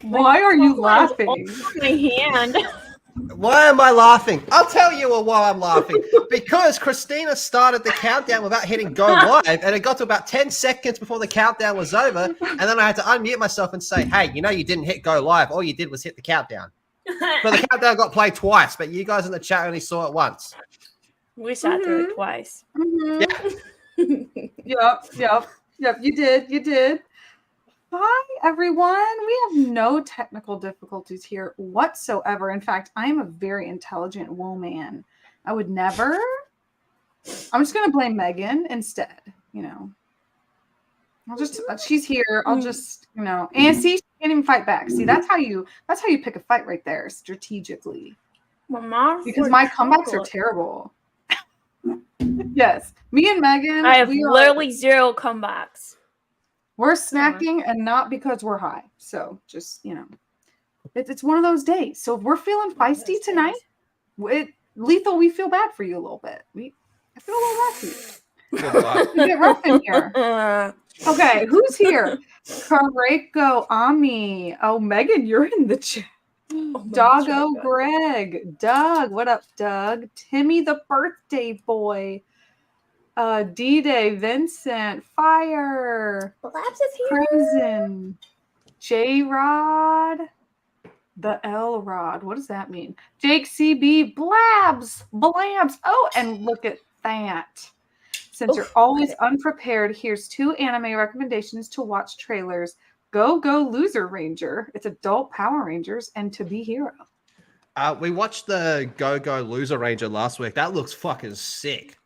Why are you laughing? My hand. Why am I laughing? I'll tell you why I'm laughing. Because Christina started the countdown without hitting go live, and it got to about 10 seconds before the countdown was over, and then I had to unmute myself and say, hey, you didn't hit go live. All you did was hit the countdown. So the countdown got played twice, but you guys in the chat only saw it once. We sat through it twice. Yep, you did. Hi, everyone. We have no technical difficulties here whatsoever. In fact, I am a very intelligent woman. I would never. I'm just going to blame Megan instead. She's here. I'll just, and see, she can't even fight back. See, that's how you pick a fight right there, strategically. Because my comebacks are terrible. Yes, me and Megan. I have literally 0 comebacks. We're snacking and not because we're high. So just, it's one of those days. So if we're feeling feisty tonight, Lethal, we feel bad for you a little bit. I feel a little bad for you. We get rough in here. Okay, who's here? Kareko Ami. Oh, Megan, you're in the chat. Doggo Greg. Doug, what up, Doug? Timmy the birthday boy. D-Day, Vincent, Fire, Blabs is here. Crimson, J-Rod, the L-Rod. What does that mean? Jake CB, Blabs. Oh, and look at that. Since you're always unprepared, here's 2 anime recommendations to watch trailers. Go Loser Ranger. It's adult Power Rangers and To Be Hero. We watched the Go Loser Ranger last week. That looks fucking sick.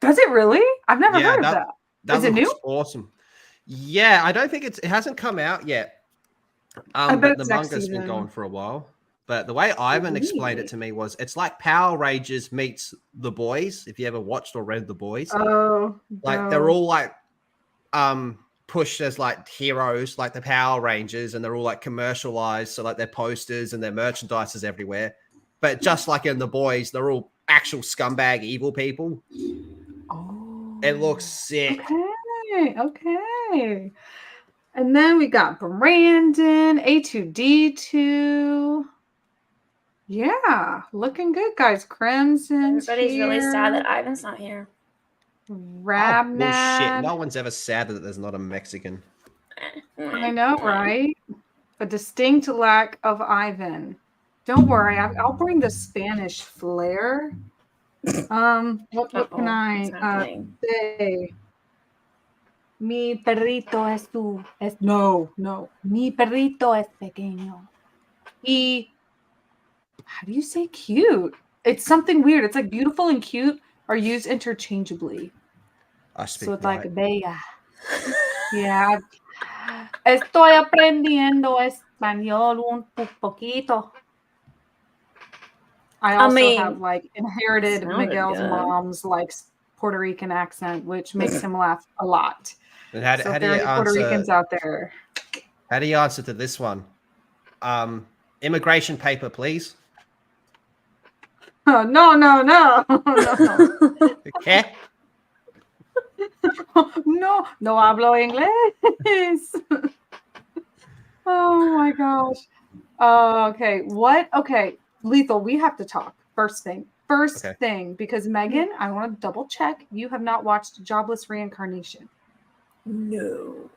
Does it really? I've never heard of that. Is it new? Awesome. Yeah, I don't think it hasn't come out yet. But the manga's been going for a while. But the way Ivan explained it to me was it's like Power Rangers meets The Boys. If you ever watched or read The Boys, they're all like pushed as like heroes, like the Power Rangers, and they're all like commercialized. So like their posters and their merchandise is everywhere. But just like in The Boys, they're all actual scumbag evil people. Oh, it looks sick. Okay. And then we got Brandon, A2D2. Yeah, looking good, guys. Crimson. Everybody's really sad that Ivan's not here. Rabnad. Bullshit. No one's ever sad that there's not a Mexican. I know, right? A distinct lack of Ivan. Don't worry, I'll bring the Spanish flair. What can I say? Mi perrito no. Mi perrito es pequeño. How do you say cute? It's something weird. It's like beautiful and cute are used interchangeably. So it's like bella. Yeah. Estoy aprendiendo español un poquito. I also have like inherited Miguel's mom's like Puerto Rican accent, which makes him laugh a lot. And how do you Puerto Ricans out there? How do you answer to this one? Immigration paper, please. Oh, no. Okay. No hablo inglés. Oh my gosh. Okay. What? Okay. Lethal, we have to talk. First thing, because Megan, I want to double check. You have not watched Jobless Reincarnation. No.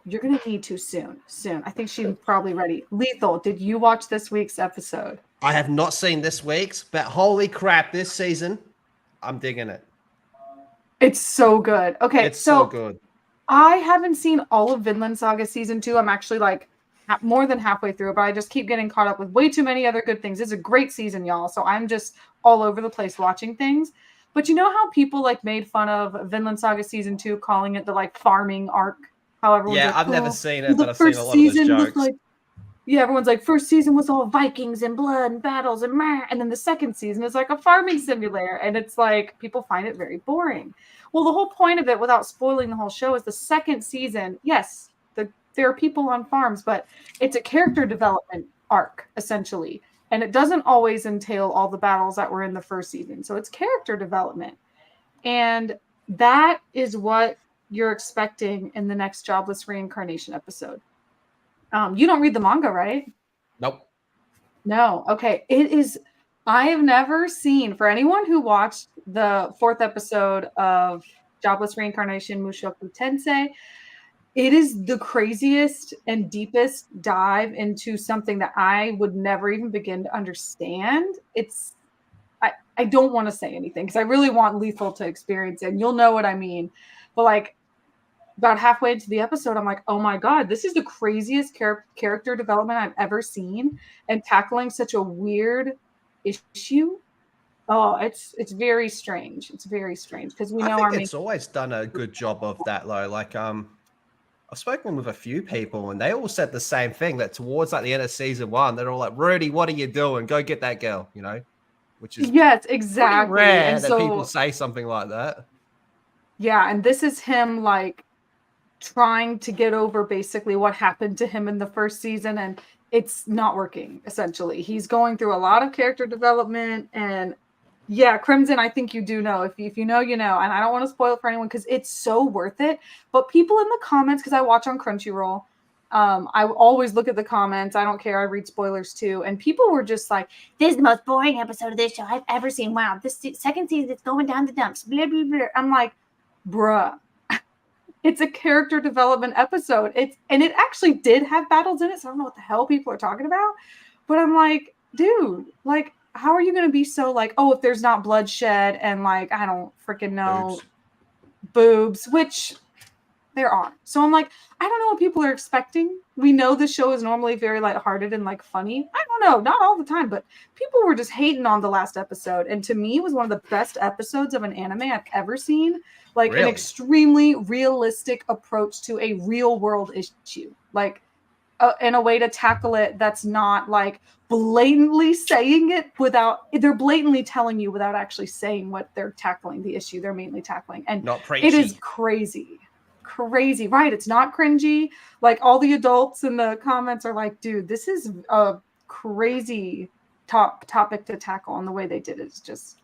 You're going to need to soon. I think she's probably ready. Lethal, did you watch this week's episode? I have not seen this week's, but holy crap, this season, I'm digging it. It's so good. Okay, it's so good. I haven't seen all of Vinland Saga season 2. I'm actually like more than halfway through, but I just keep getting caught up with way too many other good things. It's a great season, y'all. So I'm just all over the place watching things. But you know how people like made fun of Vinland Saga season 2, calling it the like farming arc? However, I've never seen it, but I've seen a lot of those jokes. Everyone's like, first season was all Vikings and blood and battles and then the second season is like a farming simulator, and it's like people find it very boring. Well, the whole point of it, without spoiling the whole show, is the second season. Yes, there are people on farms, but it's a character development arc essentially, and it doesn't always entail all the battles that were in the first season. So it's character development, and that is what you're expecting in the next Jobless Reincarnation episode. You don't read the manga, right? Nope. No. Okay. It is. I have never seen, for anyone who watched the 4th episode of Jobless Reincarnation Mushoku Tensei, it is the craziest and deepest dive into something that I would never even begin to understand. I don't want to say anything because I really want Lethal to experience it, and you'll know what I mean. But like about halfway into the episode, I'm like, oh my God, this is the craziest character development I've ever seen, and tackling such a weird issue. Oh, it's very strange. It's very strange because we I know think our it's always done a good job of that, though. Like, I've spoken with a few people, and they all said the same thing. That towards like the end of season 1, they're all like, "Rudy, what are you doing? Go get that girl," you know, which is yes, pretty exactly. rare And that people so say something like that. yeah, and this is him like trying to get over basically what happened to him in the first season, and it's not working. Essentially, he's going through a lot of character development, and yeah, Crimson, I think you do know. If you know, you know. And I don't want to spoil it for anyone because it's so worth it. But people in the comments, because I watch on Crunchyroll, I always look at the comments. I don't care. I read spoilers too. And people were just like, this is the most boring episode of this show I've ever seen. Wow, this second season is going down the dumps. Blah, blah, blah. I'm like, bruh. It's a character development episode. And it actually did have battles in it, so I don't know what the hell people are talking about. But I'm like, dude, like, how are you going to be so like, oh, if there's not bloodshed and like, I don't freaking know, boobs, which there are. So I'm like, I don't know what people are expecting. We know this show is normally very lighthearted and like funny. I don't know, not all the time, but people were just hating on the last episode. And to me, it was one of the best episodes of an anime I've ever seen. Like an extremely realistic approach to a real world issue. Like in a way to tackle it that's not like blatantly saying it without, they're blatantly telling you without actually saying what they're tackling, the issue they're mainly tackling. And not preachy. It is crazy, right? It's not cringy. Like all the adults in the comments are like, dude, this is a crazy topic to tackle, and the way they did it is just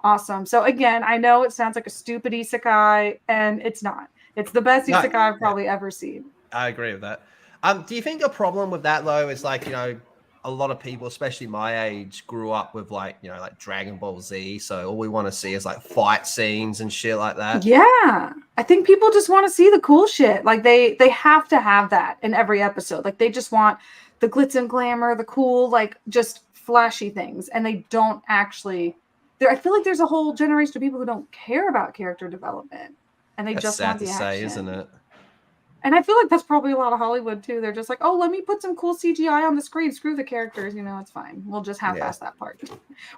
awesome. So again, I know it sounds like a stupid isekai, and it's not. It's the best isekai I've probably ever seen. I agree with that. Do you think a problem with that though is like, you know, a lot of people, especially my age, grew up with like, you know, like Dragon Ball Z. So all we want to see is like fight scenes and shit like that. Yeah. I think people just want to see the cool shit. Like they have to have that in every episode. Like they just want the glitz and glamour, the cool, like just flashy things. And they don't actually I feel like there's a whole generation of people who don't care about character development. And they just want the action. That's sad to say, isn't it? And I feel like that's probably a lot of Hollywood too. They're just like, oh, let me put some cool CGI on the screen. Screw the characters. You know, it's fine. We'll just half-ass that part.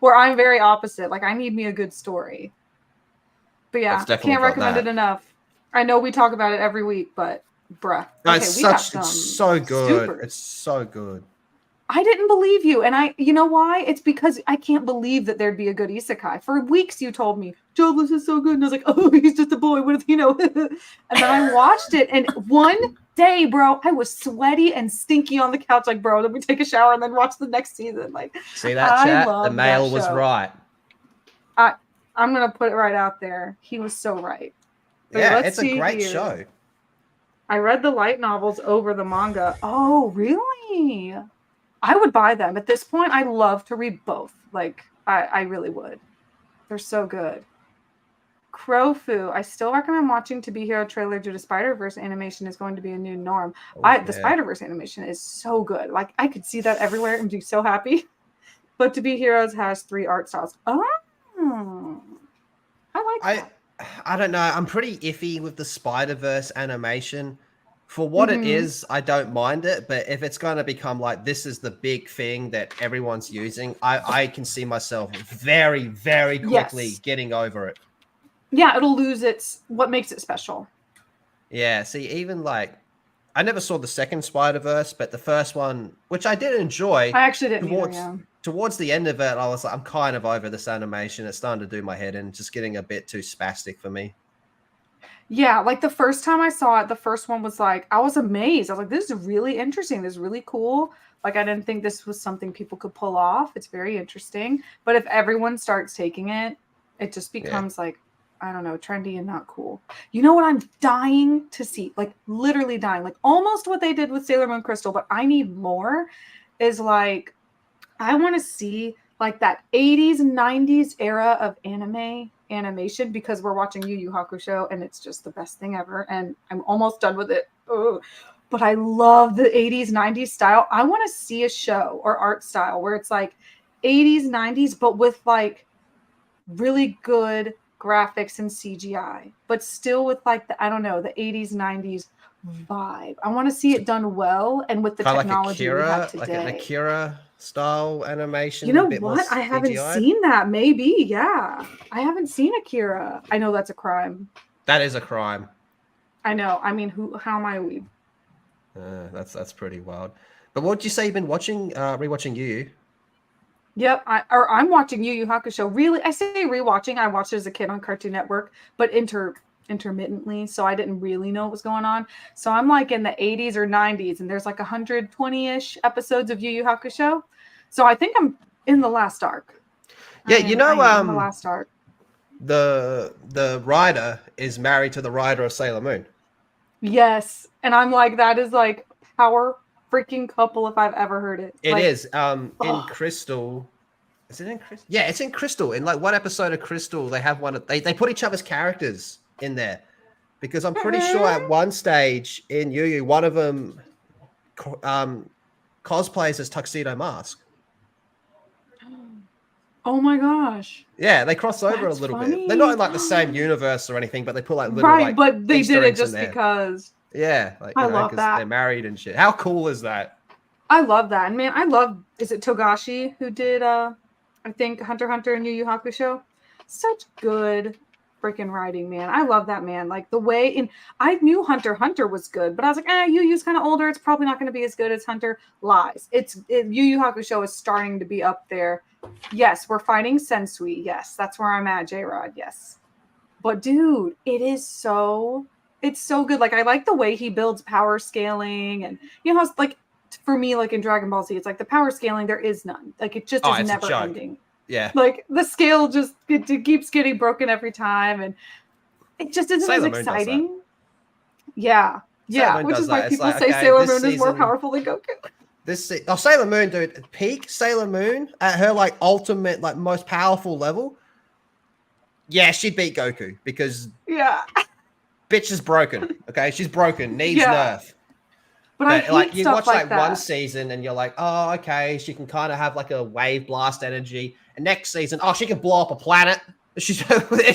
Where I'm very opposite. Like, I need me a good story. But yeah, can't recommend it enough. I know we talk about it every week, but bruh. No, it's so good. Supers. It's so good. I didn't believe you. And you know why? It's because I can't believe that there'd be a good isekai. For weeks you told me, Jobless is so good. And I was like, oh, he's just a boy. What if, you know? And then I watched it. And one day, bro, I was sweaty and stinky on the couch. Like, bro, let me take a shower and then watch the next season. Like, see that chat? The male was right. I'm going to put it right out there. He was so right. But yeah, it's a great show. I read the light novels over the manga. Oh, really? I would buy them. At this point, I love to read both. Like, I really would. They're so good. Crowfu. I still recommend watching To Be Hero trailer due to Spider-Verse animation is going to be a new norm. The Spider-Verse animation is so good. Like, I could see that everywhere and be so happy. But To Be Heroes has 3 art styles. Oh, I like that. I don't know. I'm pretty iffy with the Spider-Verse animation. For what it is, I don't mind it. But if it's going to become like this is the big thing that everyone's using, I can see myself very, very quickly getting over it. Yeah, it'll lose what makes it special. Yeah, see, even like, I never saw the second Spider-Verse, but the first one, which I did enjoy. I actually didn't either, Towards the end of it, I was like, I'm kind of over this animation. It's starting to do my head in, just getting a bit too spastic for me. Yeah, like the first time I saw it, the first one was like, I was amazed. I was like, this is really interesting. This is really cool. Like, I didn't think this was something people could pull off. It's very interesting. But if everyone starts taking it, it just becomes like, I don't know, trendy and not cool. You know what I'm dying to see? Like literally dying. Like almost what they did with Sailor Moon Crystal, but I need more is like I want to see like that 80s, 90s era of animation because we're watching Yu Yu Hakusho and it's just the best thing ever. And I'm almost done with it. Ugh. But I love the 80s, 90s style. I want to see a show or art style where it's like 80s, 90s, but with like really good graphics and CGI, but still with like the, I don't know, the 80s, 90s vibe. I want to see it done well and with the Kind of technology we have today. like an Akira style animation. You know a bit what? more I haven't CGI. seen that. Maybe, yeah. I haven't seen Akira. I know that's a crime. That is a crime. I know. I mean, how am I a weeb? That's pretty wild. But what did you say you've been watching? Rewatching Yu? Yep, I'm watching Yu Yu Hakusho. Really, I say rewatching. I watched it as a kid on Cartoon Network, but intermittently, so I didn't really know what was going on. So I'm like in the 80s or 90s, and there's like 120-ish episodes of Yu Yu Hakusho. So I think I'm in the last arc. Yeah, I am the last arc. The writer is married to the writer of Sailor Moon. Yes, and I'm like, that is like power freaking couple if I've ever heard it. It like, is. In Crystal. Is it in Crystal? Yeah, it's in Crystal. In like one episode of Crystal, they have they put each other's characters in there. Because I'm pretty sure at one stage in Yu Yu, one of them cosplays as Tuxedo Mask. Oh my gosh. Yeah, they cross over That's a little funny. bit. They're not in like the same universe or anything, but they put like little right, but they Easter did it eggs in just there. because. Yeah, like I love that. They're married and shit. How cool is that? I love that. And man, I love, is it Togashi who did I think Hunter x Hunter and Yu Yu Hakusho? Such good freaking writing, man. I love that man. Like the way I knew Hunter x Hunter was good, but I was like, Yu Yu's kind of older. It's probably not going to be as good as Hunter. Lies. Yu Yu Hakusho is starting to be up there. Yes, we're fighting Sensei. Yes, that's where I'm at, J-Rod. Yes. But dude, it's so good. Like I like the way he builds power scaling and it's like for me, like in Dragon Ball Z, it's like the power scaling, there is none. Like it just is never ending. Yeah. Like the scale just it keeps getting broken every time and it just isn't as exciting. Yeah. Yeah. Which is why people say Sailor Moon is more powerful than Goku. Sailor Moon, dude, peak Sailor Moon at her like ultimate, like most powerful level. Yeah, she'd beat Goku because bitch is broken. Okay, she's broken, needs nerf. But I hate like you stuff watch like that. one season and you're like, oh, okay, she can kind of have like a wave blast energy. And next season, she can blow up a planet. It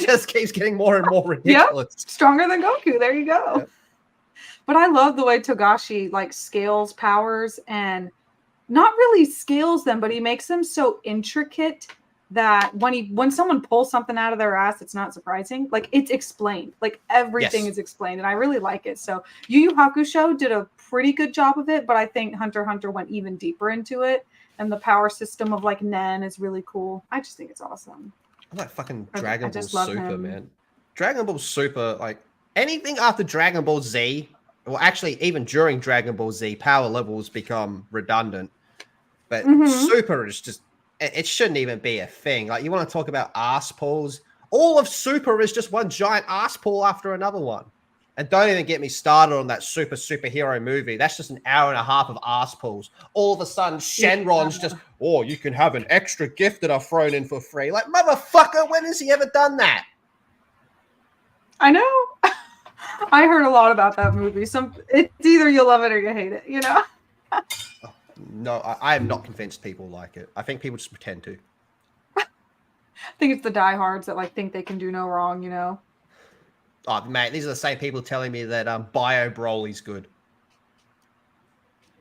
just keeps getting more and more ridiculous. Yep. Stronger than Goku. There you go. Yep. But I love the way Togashi like scales powers and not really scales them, but he makes them so intricate that when someone pulls something out of their ass, it's not surprising. Like it's explained. Like everything is explained, and I really like it. So Yu Yu Hakusho did a pretty good job of it, but I think Hunter x Hunter went even deeper into it, and the power system of like Nen is really cool. I just think it's awesome. I like fucking Dragon Ball Super, man. Dragon Ball Super, like anything after Dragon Ball Z, well, actually even during Dragon Ball Z, power levels become redundant. But Super is just. It shouldn't even be a thing. Like, you want to talk about ass pulls? All of Super is just one giant ass pull after another one. And don't even get me started on that superhero movie. That's just an hour and a half of ass pulls. All of a sudden, Shenron's just, you can have an extra gift that I've thrown in for free. Like, motherfucker, when has he ever done that? I know. I heard a lot about that movie. It's either you love it or you hate it, No, I am not convinced people like it. I think people just pretend to. I think it's the diehards that like think they can do no wrong, Oh, mate, these are the same people telling me that Bio Broly's good.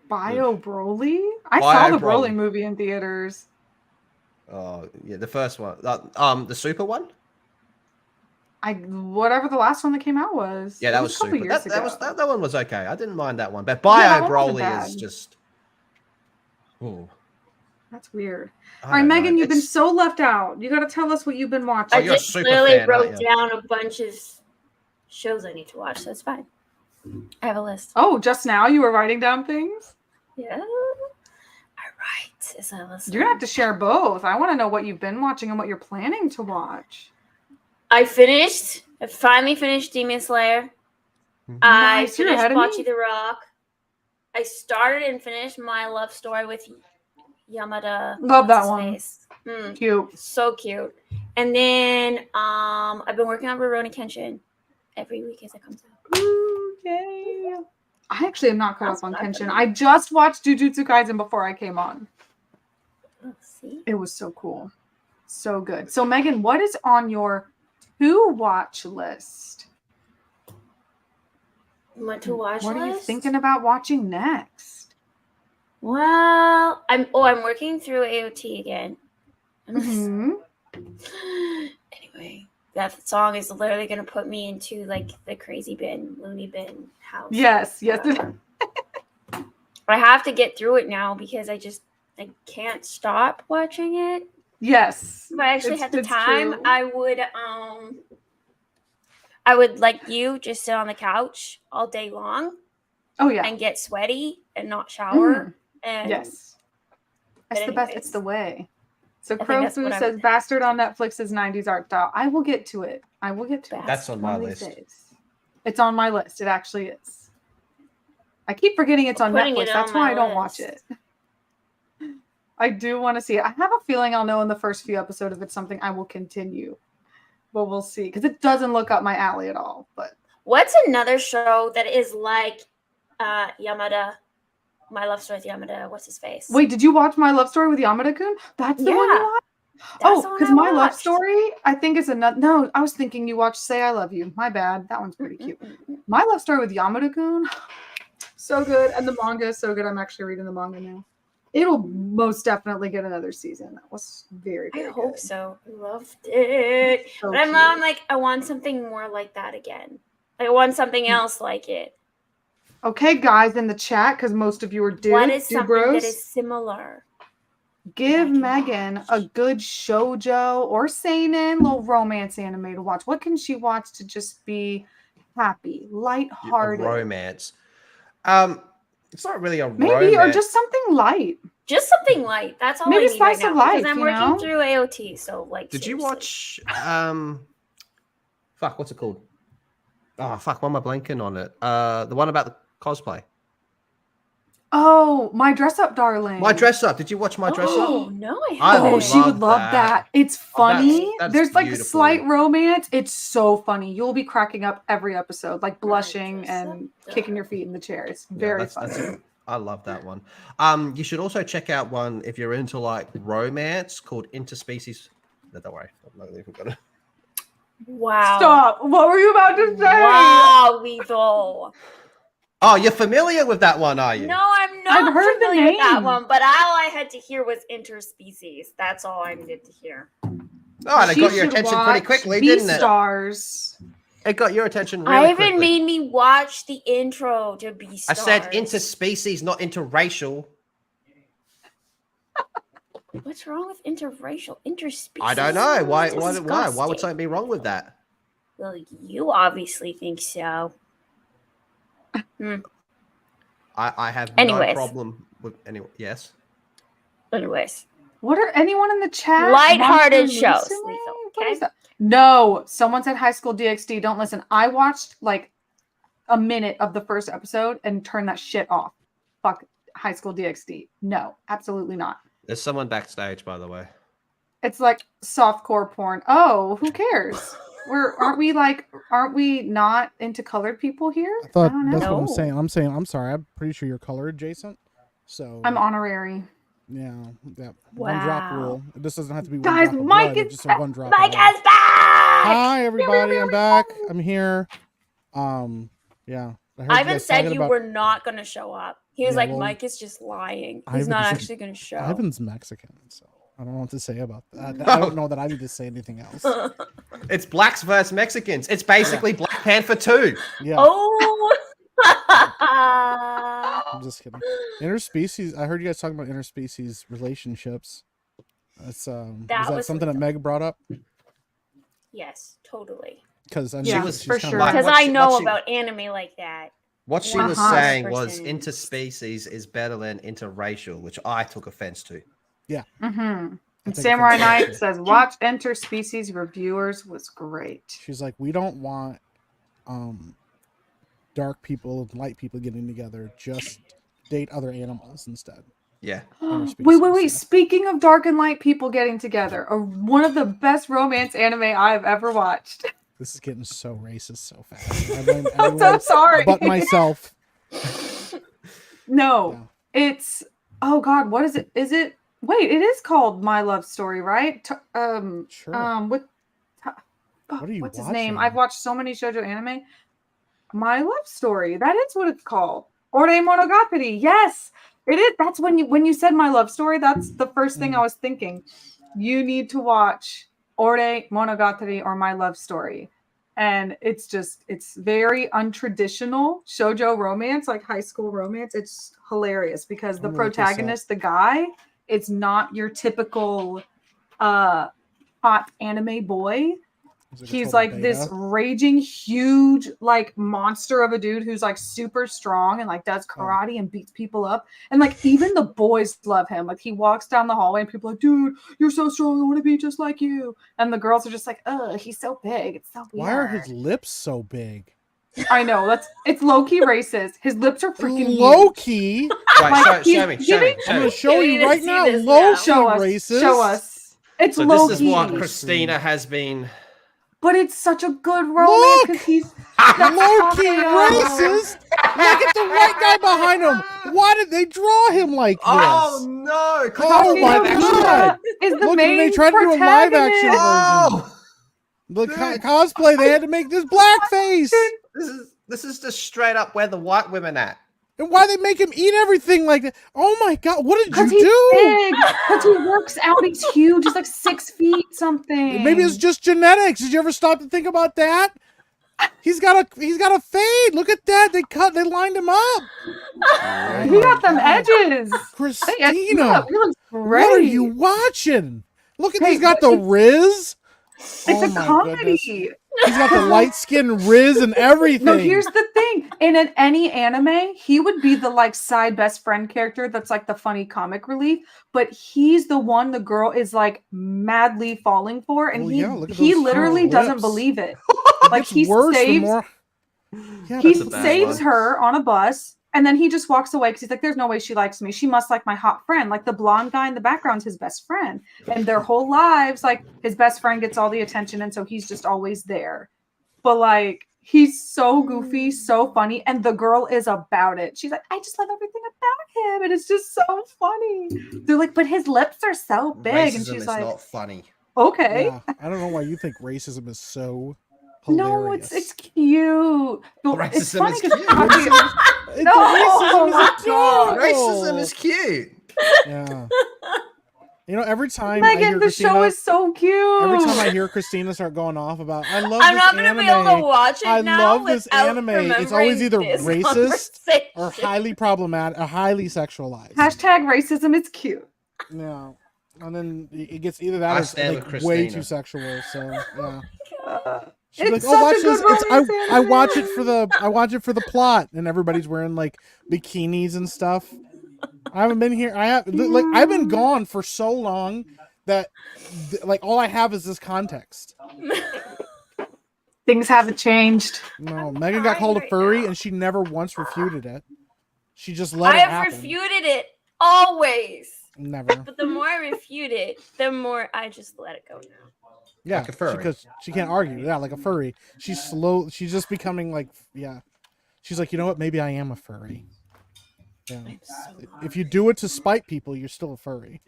Bio Broly? I saw the Broly movie in theaters. Oh, yeah, the first one. The Super one? Whatever the last one that came out was. Yeah, that was Super. That one was okay. I didn't mind that one. But Bio Broly is just... Ooh. That's weird. All right, Megan, you've been so left out. You got to tell us what you've been watching. I just literally wrote down a bunch of shows I need to watch, so it's fine. I have a list. Oh, just now you were writing down things? Yeah. I write as I listen. You're going to have to share both. I want to know what you've been watching and what you're planning to watch. I finally finished Demon Slayer. I Nice, you're finished ahead of me. Bocce the Rock. I started and finished my love story with Yamada. Love What's that his one. face? Cute. So cute. And then I've been working on Rurouni Kenshin every week as it comes out. Ooh, yay. I actually am not caught up on Kenshin. I just watched Jujutsu Kaisen before I came on. Oh, see? It was so cool. So good. So, Megan, what is on your to-watch list? My to-watch list? What are you thinking about watching next? Well, I'm working through AOT again. Mm-hmm. Anyway, that song is literally going to put me into like the crazy bin, loony bin house. Yes. I have to get through it now because I can't stop watching it. Yes. If I actually had the time, true. I would like you just sit on the couch all day long. Oh yeah. And get sweaty and not shower. And yes. It's the best. It's the way. So I think Crofu says Bastard on Netflix is 90s art style. I will get to it. That's on my list. It's on my list. It actually is. I keep forgetting it's on Netflix. That's why I don't watch it. I do want to see it. I have a feeling I'll know in the first few episodes if it's something I will continue. But we'll see. Because it doesn't look up my alley at all. But what's another show that is like Yamada? My Love Story with Yamada. What's his face? Wait, did you watch My Love Story with Yamada-kun? That's the one you watched? Because My Love Story, I think is another. No, I was thinking you watched Say I Love You. My bad. That one's pretty cute. My Love Story with Yamada-kun, so good. And the manga is so good. I'm actually reading the manga now. It'll most definitely get another season. That was very, very good. I hope so. I loved it. So but I'm like, I want something more like that again. I want something else like it. Okay, guys in the chat, because most of you are dudes. What is something that is similar? Give Megan a good shoujo or seinen little romance anime to watch. What can she watch to just be happy, lighthearted? Romance. It's not really a maybe romance. Or just something light. Just something light. That's all. Maybe I need slice right of now, life. Because I'm working through AOT. So like. Did you watch? Fuck. What's it called? Oh fuck. Why am I blanking on it? The one about the cosplay. Oh, My Dress Up Darling. My Dress Up. Did you watch My Dress Up? Oh no, I haven't. Oh, she would love that. It's funny. That's There's like beautiful. Slight romance. It's so funny. You'll be cracking up every episode, like blushing and kicking your feet in the chair. It's very funny. I love that one. You should also check out one if you're into like romance called Interspecies. No, don't worry. I'm not even gonna. Wow. Stop. What were you about to say? Wow, Lethal. Oh, you're familiar with that one, are you? No, I'm not. I've heard familiar the name. with that one, but all I had to hear was interspecies. That's all I needed to hear. Oh, and it got your attention pretty quickly, didn't it? Beastars. It got your attention really quickly. Ivan made me watch the intro to Beastars. I said interspecies, not interracial. What's wrong with interracial? Interspecies? I don't know. Why would something be wrong with that? Well, you obviously think so. I have no problem with yes. Anyways. What are anyone in the chat? Lighthearted shows. Okay. No, someone said High School DxD. Don't listen. I watched like a minute of the first episode and turned that shit off. Fuck High School DxD. No, absolutely not. There's someone backstage, by the way. It's like softcore porn. Oh, who cares? Aren't we not into colored people here? I thought that's what I'm saying. I'm sorry. I'm pretty sure you're color adjacent. So I'm honorary. Yeah. Wow. One drop rule. This doesn't have to be one guys, drop of Mike blood, is just a one drop. Mike is back! Hi everybody, I'm back. I'm here. Yeah. Ivan said you were not gonna show up. He was like, well, Mike is just lying. He's not actually gonna show. Ivan's Mexican, so I don't know what to say about that. I don't know that I need to say anything else. It's blacks versus Mexicans. It's basically Black Panther 2. Yeah. Oh. I'm just kidding. Interspecies. I heard you guys talking about interspecies relationships. That's is that something that Meg brought up? Yes, totally. Because for sure. Because I know about anime like that. What she was saying was interspecies is better than interracial, which I took offense to. Yeah. Mm-hmm. And Samurai Knight says, watch Interspecies Reviewers was great. She's like, we don't want dark people and light people getting together. Just date other animals instead. Yeah. Wait. Speaking of dark and light people getting together, one of the best romance anime I've ever watched. This is getting so racist so fast. I blame I'm so sorry. but myself. No, it's, oh God, what is it? Is it, wait, it is called My Love Story, right? Sure. What's watching? his name? I've watched so many shoujo anime. My Love Story. That is what it's called. Ore Monogatari. Yes, it is. That's when you said My Love Story. That's the first thing I was thinking. You need to watch Ore Monogatari or My Love Story. And it's very untraditional shoujo romance, like high school romance. It's hilarious because the protagonist, the guy, it's not your typical hot anime boy. He's like this raging, huge, like monster of a dude who's like super strong and like does karate and beats people up. And like even the boys love him. Like he walks down the hallway and people are like, dude, you're so strong. I want to be just like you. And the girls are just like, oh, he's so big. It's so weird. Why are his lips so big? I know it's low key racist. His lips are freaking low key. Right, show me. I'm gonna show you right now. Low key racist. Show us. It's so low key. This is what Christina has been. But it's such a good romance because he's low-key racist. Look at the white guy behind him. Why did they draw him like this? Oh no! Oh my God! Look, they tried to do a live-action version. The cosplay they had to make this blackface. This is just straight up where the white women at. And why they make him eat everything like that? Oh my God! What did you do? Because he works out. He's huge. He's like 6 feet something. Maybe it's just genetics. Did you ever stop to think about that? He's got a fade. Look at that. They lined him up. He got them edges. Christina, he looks great. What are you watching? Look at he's got the Riz. It's a comedy. Goodness. He's got the light skin Riz and everything. No, here's the thing. In any anime, he would be the like side best friend character that's like the funny comic relief, but he's the one the girl is like madly falling for, and he literally doesn't believe it. Like he saves her on a bus, and then he just walks away because he's like, there's no way she likes me. She must like my hot friend. Like the blonde guy in the background's his best friend. And their whole lives, like his best friend gets all the attention. And so he's just always there. But like, he's so goofy, so funny. And the girl is about it. She's like, I just love everything about him. And it's just so funny. They're like, but his lips are so big. Racism and she's is like, not funny. Okay. Yeah, I don't know why you think racism is so hilarious. No, it's cute. It's funny is cute. Racism is cute. Yeah. You know, every time Megan, I hear the Christina, show is so cute. Every time I hear Christina start going off about, I'm not gonna be able to watch it now. I love this anime. It's always either racist or highly problematic or highly sexualized. Hashtag racism is cute. Yeah. And then it gets either that or like way too sexual. So yeah. She's like, oh, watch this. I watch it for the plot, and everybody's wearing like bikinis and stuff. I haven't been here. I've been gone for so long that like all I have is this context. Things haven't changed. No, Megan got called a furry, and she never once refuted it. She just let it happen. I have refuted it always. Never. But the more I refute it, the more I just let it go now. Yeah, like a furry. Because she can't argue. Yeah, like a furry. She's slow. She's just becoming like, yeah. She's like, you know what? Maybe I am a furry. Yeah. If you do it to spite people, you're still a furry.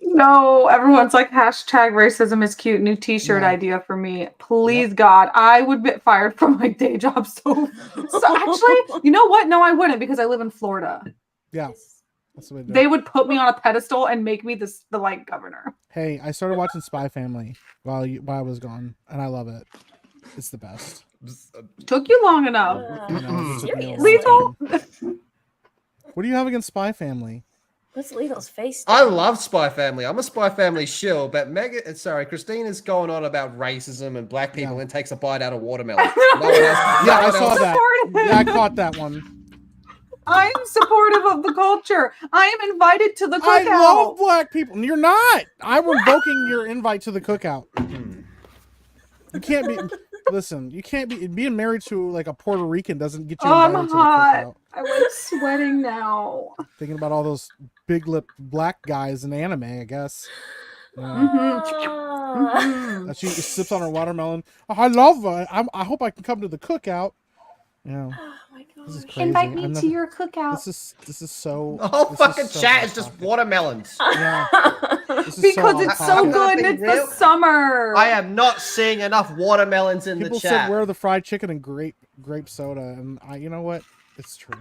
No, everyone's like, hashtag racism is cute. New t-shirt idea for me. Please, God. I would get fired from my day job. So actually, you know what? No, I wouldn't because I live in Florida. Yeah. That's the way to do it. They would put me on a pedestal and make me the like governor. Hey, I started watching Spy Family while I was gone, and I love it. It's the best. Took you long enough. Lethal. What do you have against Spy Family? What's Lethal's face? I love Spy Family. I'm a Spy Family shill, but Christina's going on about racism and black people and takes a bite out of watermelon. I saw that. Yeah, I caught that one. I'm supportive of the culture. I am invited to the cookout. I love black people. You're not. I'm revoking your invite to the cookout. You can't be. Listen, you can't be being married to like a Puerto Rican doesn't get you invited to the cookout. I'm like sweating now. Thinking about all those big lip black guys in anime, I guess. She sips on her watermelon. Oh, I love her. I hope I can come to the cookout. Yeah. Oh my god. This is crazy. Invite me to your cookout. This is so. The whole fucking so chat is just watermelons. Yeah. Because it's so good and it's the summer. I am not seeing enough watermelons in People the chat. said where are the fried chicken and grape soda, and you know what? It's true.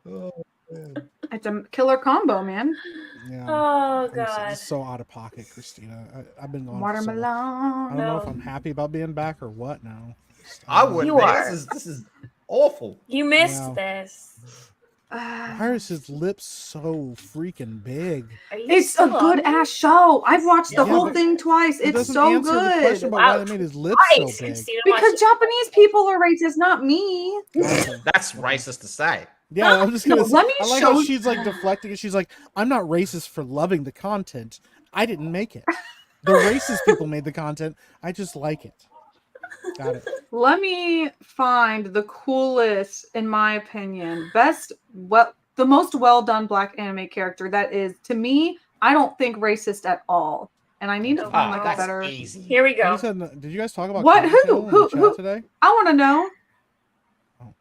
Oh, man. It's a killer combo, man. Yeah. Oh god. It's so out of pocket, Christina. I've been going. Watermelon. I don't know if I'm happy about being back or what now. I wouldn't. You be. are. This is awful. You missed this. Why is his lips so freaking big? It's a good ass show. I've watched the whole but thing twice. It It's doesn't so answer the question good. about why they made his lips so big. Christina, Because Japanese people are racist, not me. That's racist to say. Yeah, I'm just gonna. let me I like show how you. she's like deflecting. She's like, "I'm not racist for loving the content. I didn't make it. The racist people made the content. I just like it." Got it. Let me find the coolest, in my opinion, the most well done black anime character that is, to me, I don't think racist at all. And I need to find like a that's better. easy. Here we go. Did you guys talk about What? Cottontail in the chat Who? today? I want to know. Oh.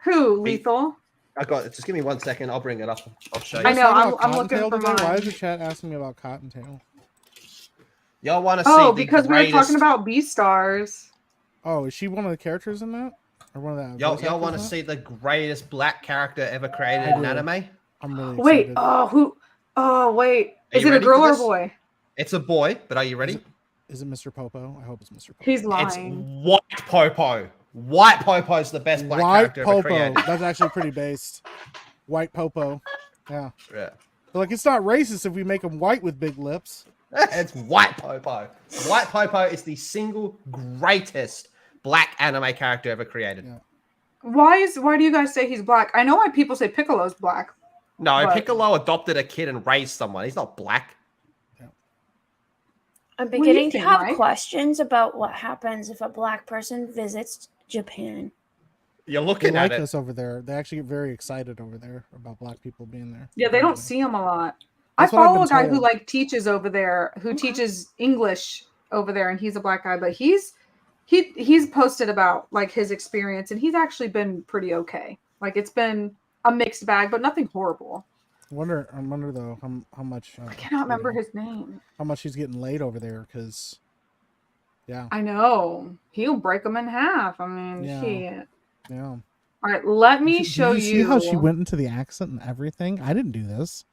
Who? Lethal? I got it. Just give me 1 second. I'll bring it up. I'll show you. I know, Talking about I'm looking Cottontail for today? Why mine. is the chat asking me about Cottontail? Y'all want to see? Oh, the because we were greatest... talking about B-Stars. Oh, is she one of the characters in that? Or one of the Y'all want to see the greatest black character ever created I in do. anime? I'm really Wait, excited. who? Oh, wait. Are Is you it a ready girl for or a this? boy? It's a boy, but are you ready? Is it Mr. Popo? I hope it's Mr. Popo. He's It's lying. White Popo. White Popo's the best black White character ever Popo. created. That's actually pretty based. White Popo. Yeah. Yeah. But like, it's not racist if we make him white with big lips. It's White Popo. White Popo is the single greatest black anime character ever created. Yeah. Why do you guys say he's black? I know why people say Piccolo's black. No, But- Piccolo adopted a kid and raised someone. He's not black. I'm do you beginning to think, have Mike? questions about what happens if a black person visits Japan. You're They looking like at it. us over there. They actually get very excited over there about black people being there. Yeah, they don't see him a lot. That's I what I've follow a been guy who told. like teaches over there, who teaches English over there, and he's a black guy, but he's posted about like his experience, and he's actually been pretty okay. Like it's been a mixed bag, but nothing horrible. I wonder though how much. I cannot remember his name. How much he's getting laid over there because. Yeah. I know he'll break them in half. I mean, Yeah. shit. Yeah. All right, let me show Did you see how she went into the accent and everything? I didn't do this.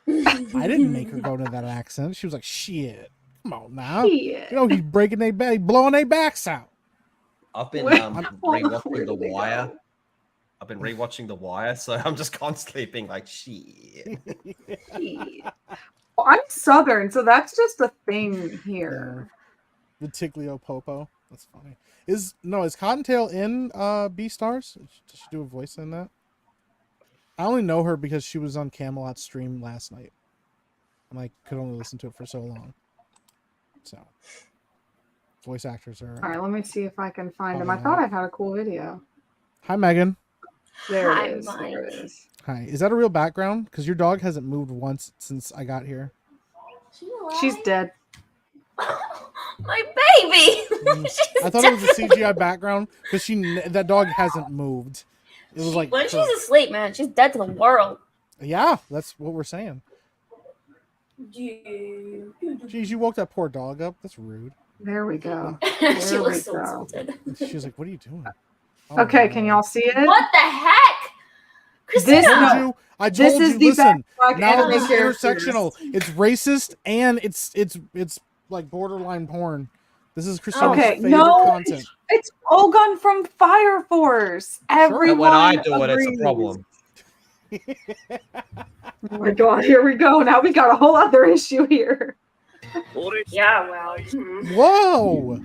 I didn't make her go into that accent. She was like, "Shit, come on now." Shit. You know he's breaking their back, blowing their backs out. I've been Where- rewatching The they Wire. go? I've been rewatching The Wire, so I'm just constantly being like, shit. Shit. Well, I'm Southern, so that's just a thing here. The Tiglio Popo. That's funny. Is Cottontail in B-Stars? Does she do a voice in that? I only know her because she was on Camelot's stream last night. And I could only listen to it for so long. So voice actors are. All right, let me see if I can find him. Oh, I thought I had a cool video. Hi, Megan. There Hi, it is. There Mike. it is. Hi. Is that a real background? Because your dog hasn't moved once since I got here. She's dead. My baby. I thought it was a CGI background because that dog hasn't moved. It was like When she's asleep, man, she's dead to the world. yeah, that's what we're saying. Jeez, you woke that poor dog up. That's rude. There we go. She There looks we so go. insulted. She was like, "What are you doing?" Oh, Okay, no. can y'all see it? What the heck? Christina! This- no. I This told is you. the Listen, best black now anime this is characters. intersectional. It's racist and it's like borderline porn. This is Christina's Okay, favorite no, content. it's Ogun from Fire Force. Everyone When I do it, it's a agrees. problem. Oh my god, here we go. Now we got a whole other issue here. Yeah, well. Whoa!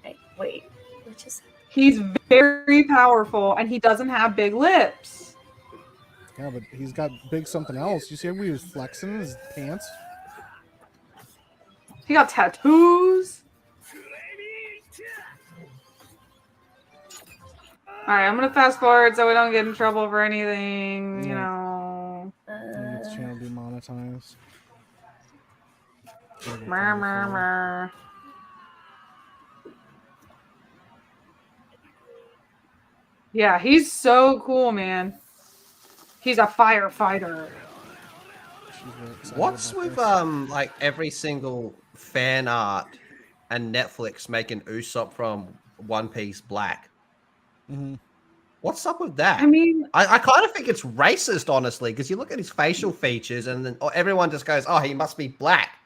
Hey, wait. What just happened? He's very powerful, and he doesn't have big lips. Yeah, but he's got big something else. You see how he was flexing his pants? He got tattoos. All right, I'm gonna fast forward so we don't get in trouble for anything. You know. This channel demonetized. Murr. Yeah, he's so cool, man. He's a firefighter. What's with like every single fan art and Netflix making Usopp from One Piece black? Mm-hmm. What's up with that? I mean, I kind of think it's racist, honestly, because you look at his facial features and then everyone just goes, "Oh, he must be black."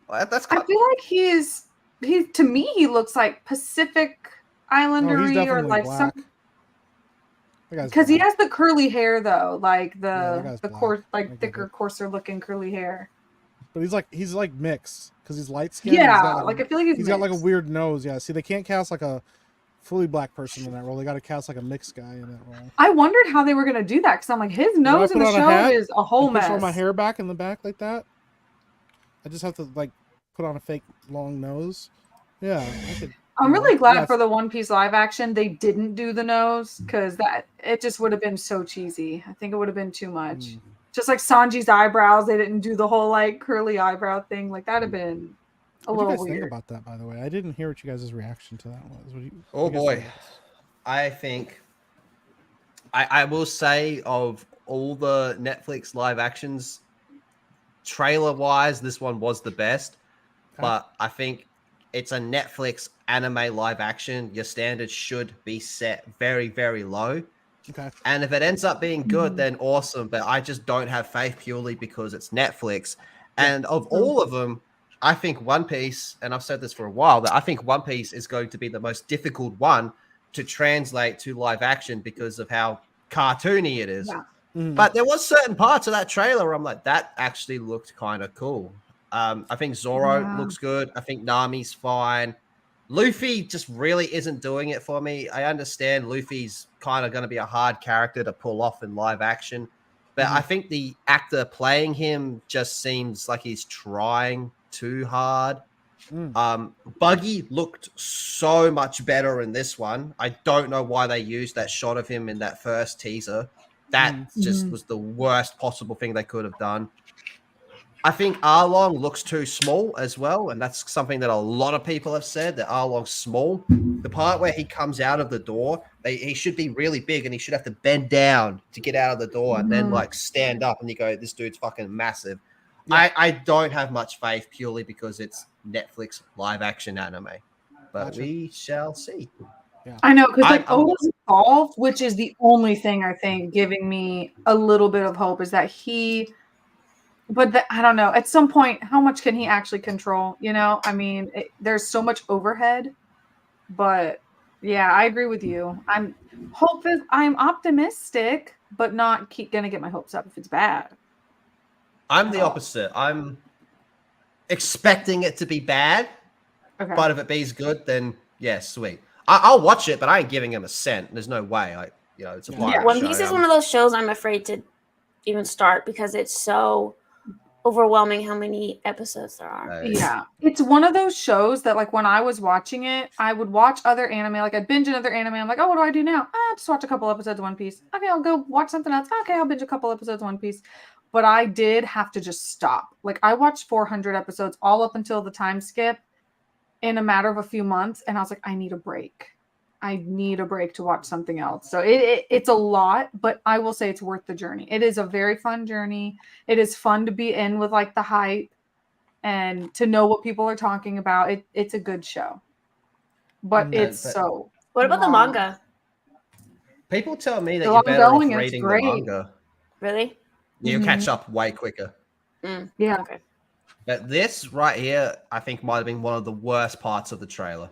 That's I feel like he to me he looks like Pacific Islander-y or like black. some. Because he has the curly hair though, like the coarse, like thicker, coarser looking curly hair. But he's like mixed because he's light skinned. Yeah, like I feel like he's got like a weird nose. Yeah, see, they can't cast like a fully black person in that role. They got to cast like a mixed guy in that role. I wondered how they were gonna do that because I'm like, his nose in the show is a whole mess. Push all my hair back in the back like that. I just have to like put on a fake long nose. Yeah, I could. I'm really glad for the One Piece live action they didn't do the nose because it just would have been so cheesy. I think it would have been too much. Just like Sanji's eyebrows, they didn't do the whole like curly eyebrow thing. Like that'd have been a little weird. What do you guys think about that, by the way? I didn't hear what you guys' reaction to that was. Oh boy, I think I will say of all the Netflix live actions, trailer wise, this one was the best. Okay. But I think it's a Netflix anime live action. Your standards should be set very, very low. Okay. And if it ends up being good, then awesome. But I just don't have faith purely because it's Netflix. And of all of them, I think One Piece, and I've said this for a while, that I think One Piece is going to be the most difficult one to translate to live action because of how cartoony it is. Yeah. But there was certain parts of that trailer where I'm like, that actually looked kind of cool. I think Zoro looks good. I think Nami's fine. Luffy just really isn't doing it for me. I understand Luffy's kind of going to be a hard character to pull off in live action, but I think the actor playing him just seems like he's trying too hard. Buggy looked so much better in this one. I don't know why they used that shot of him in that first teaser. That just was the worst possible thing they could have done. I think Arlong looks too small as well, and that's something that a lot of people have said, that Arlong's small. The part where he comes out of the door, he should be really big, and he should have to bend down to get out of the door and then like stand up, and you go, this dude's fucking massive. Yeah. I don't have much faith purely because it's Netflix live action anime, but we shall see. Yeah. I know, because like Oda's involved, which is the only thing I think giving me a little bit of hope is that I don't know. At some point, how much can he actually control? You know, I mean, there's so much overhead. But yeah, I agree with you. I'm optimistic, but not gonna get my hopes up if it's bad. I'm the opposite. I'm expecting it to be bad, but if it be good, then yeah, sweet. I'll watch it, but I ain't giving him a cent. There's no way. It's a blind One Piece is one of those shows I'm afraid to even start because it's so overwhelming how many episodes there are. Yeah. It's one of those shows that like when I was watching it, I would watch other anime. Like I'd binge another anime. I'm like, oh, what do I do now? Just watch a couple episodes of One Piece. Okay, I'll go watch something else. Okay, I'll binge a couple episodes of One Piece. But I did have to just stop. Like I watched 400 episodes all up until the time skip in a matter of a few months. And I was like, I need a break. I need a break to watch something else. So it's a lot, but I will say it's worth the journey. It is a very fun journey. It is fun to be in with like the hype and to know what people are talking about. It's a good show, but so. What about the manga? People tell me that you're better off reading the manga. Really? You catch up way quicker. Yeah. Okay. But this right here, I think might have been one of the worst parts of the trailer.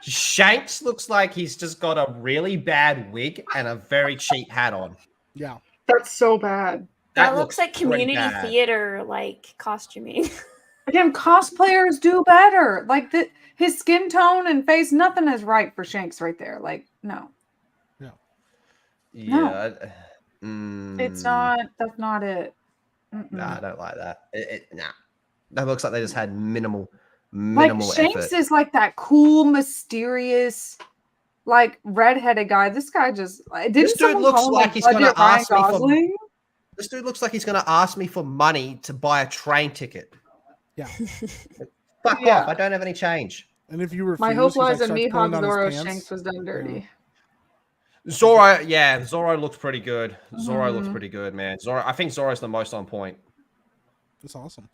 Shanks looks like he's just got a really bad wig and a very cheap hat on. Yeah. That's so bad. That looks like community theater, like costuming. Again, cosplayers do better. Like his skin tone and face, nothing is right for Shanks right there. Like, no. Yeah. It's not. That's not it. Nah, I don't like that. Nah. That looks like they just had minimal like Shanks effort. is like that cool, mysterious, like redheaded guy. This guy just this dude looks like he's gonna ask me for. This dude looks like he's gonna ask me for money to buy a train ticket. Yeah. Fuck off! I don't have any change. And if you refuse, my hope lies in Mihawk Zoro. Shanks was done dirty. Zoro, Zoro looks pretty good. Zoro looks pretty good, man. I think Zoro's the most on point. That's awesome.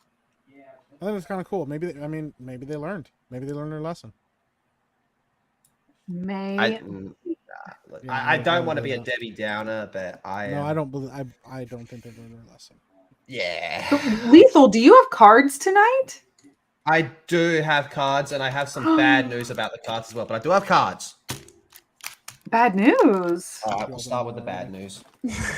I think it's kind of cool. Maybe they learned. Maybe they learned their lesson. I don't want to be a Debbie Downer, but I don't think they learned their lesson. Yeah. Lethal, do you have cards tonight? I do have cards, and I have some bad news about the cards as well. But I do have cards. Bad news. All right, we'll start with the bad news.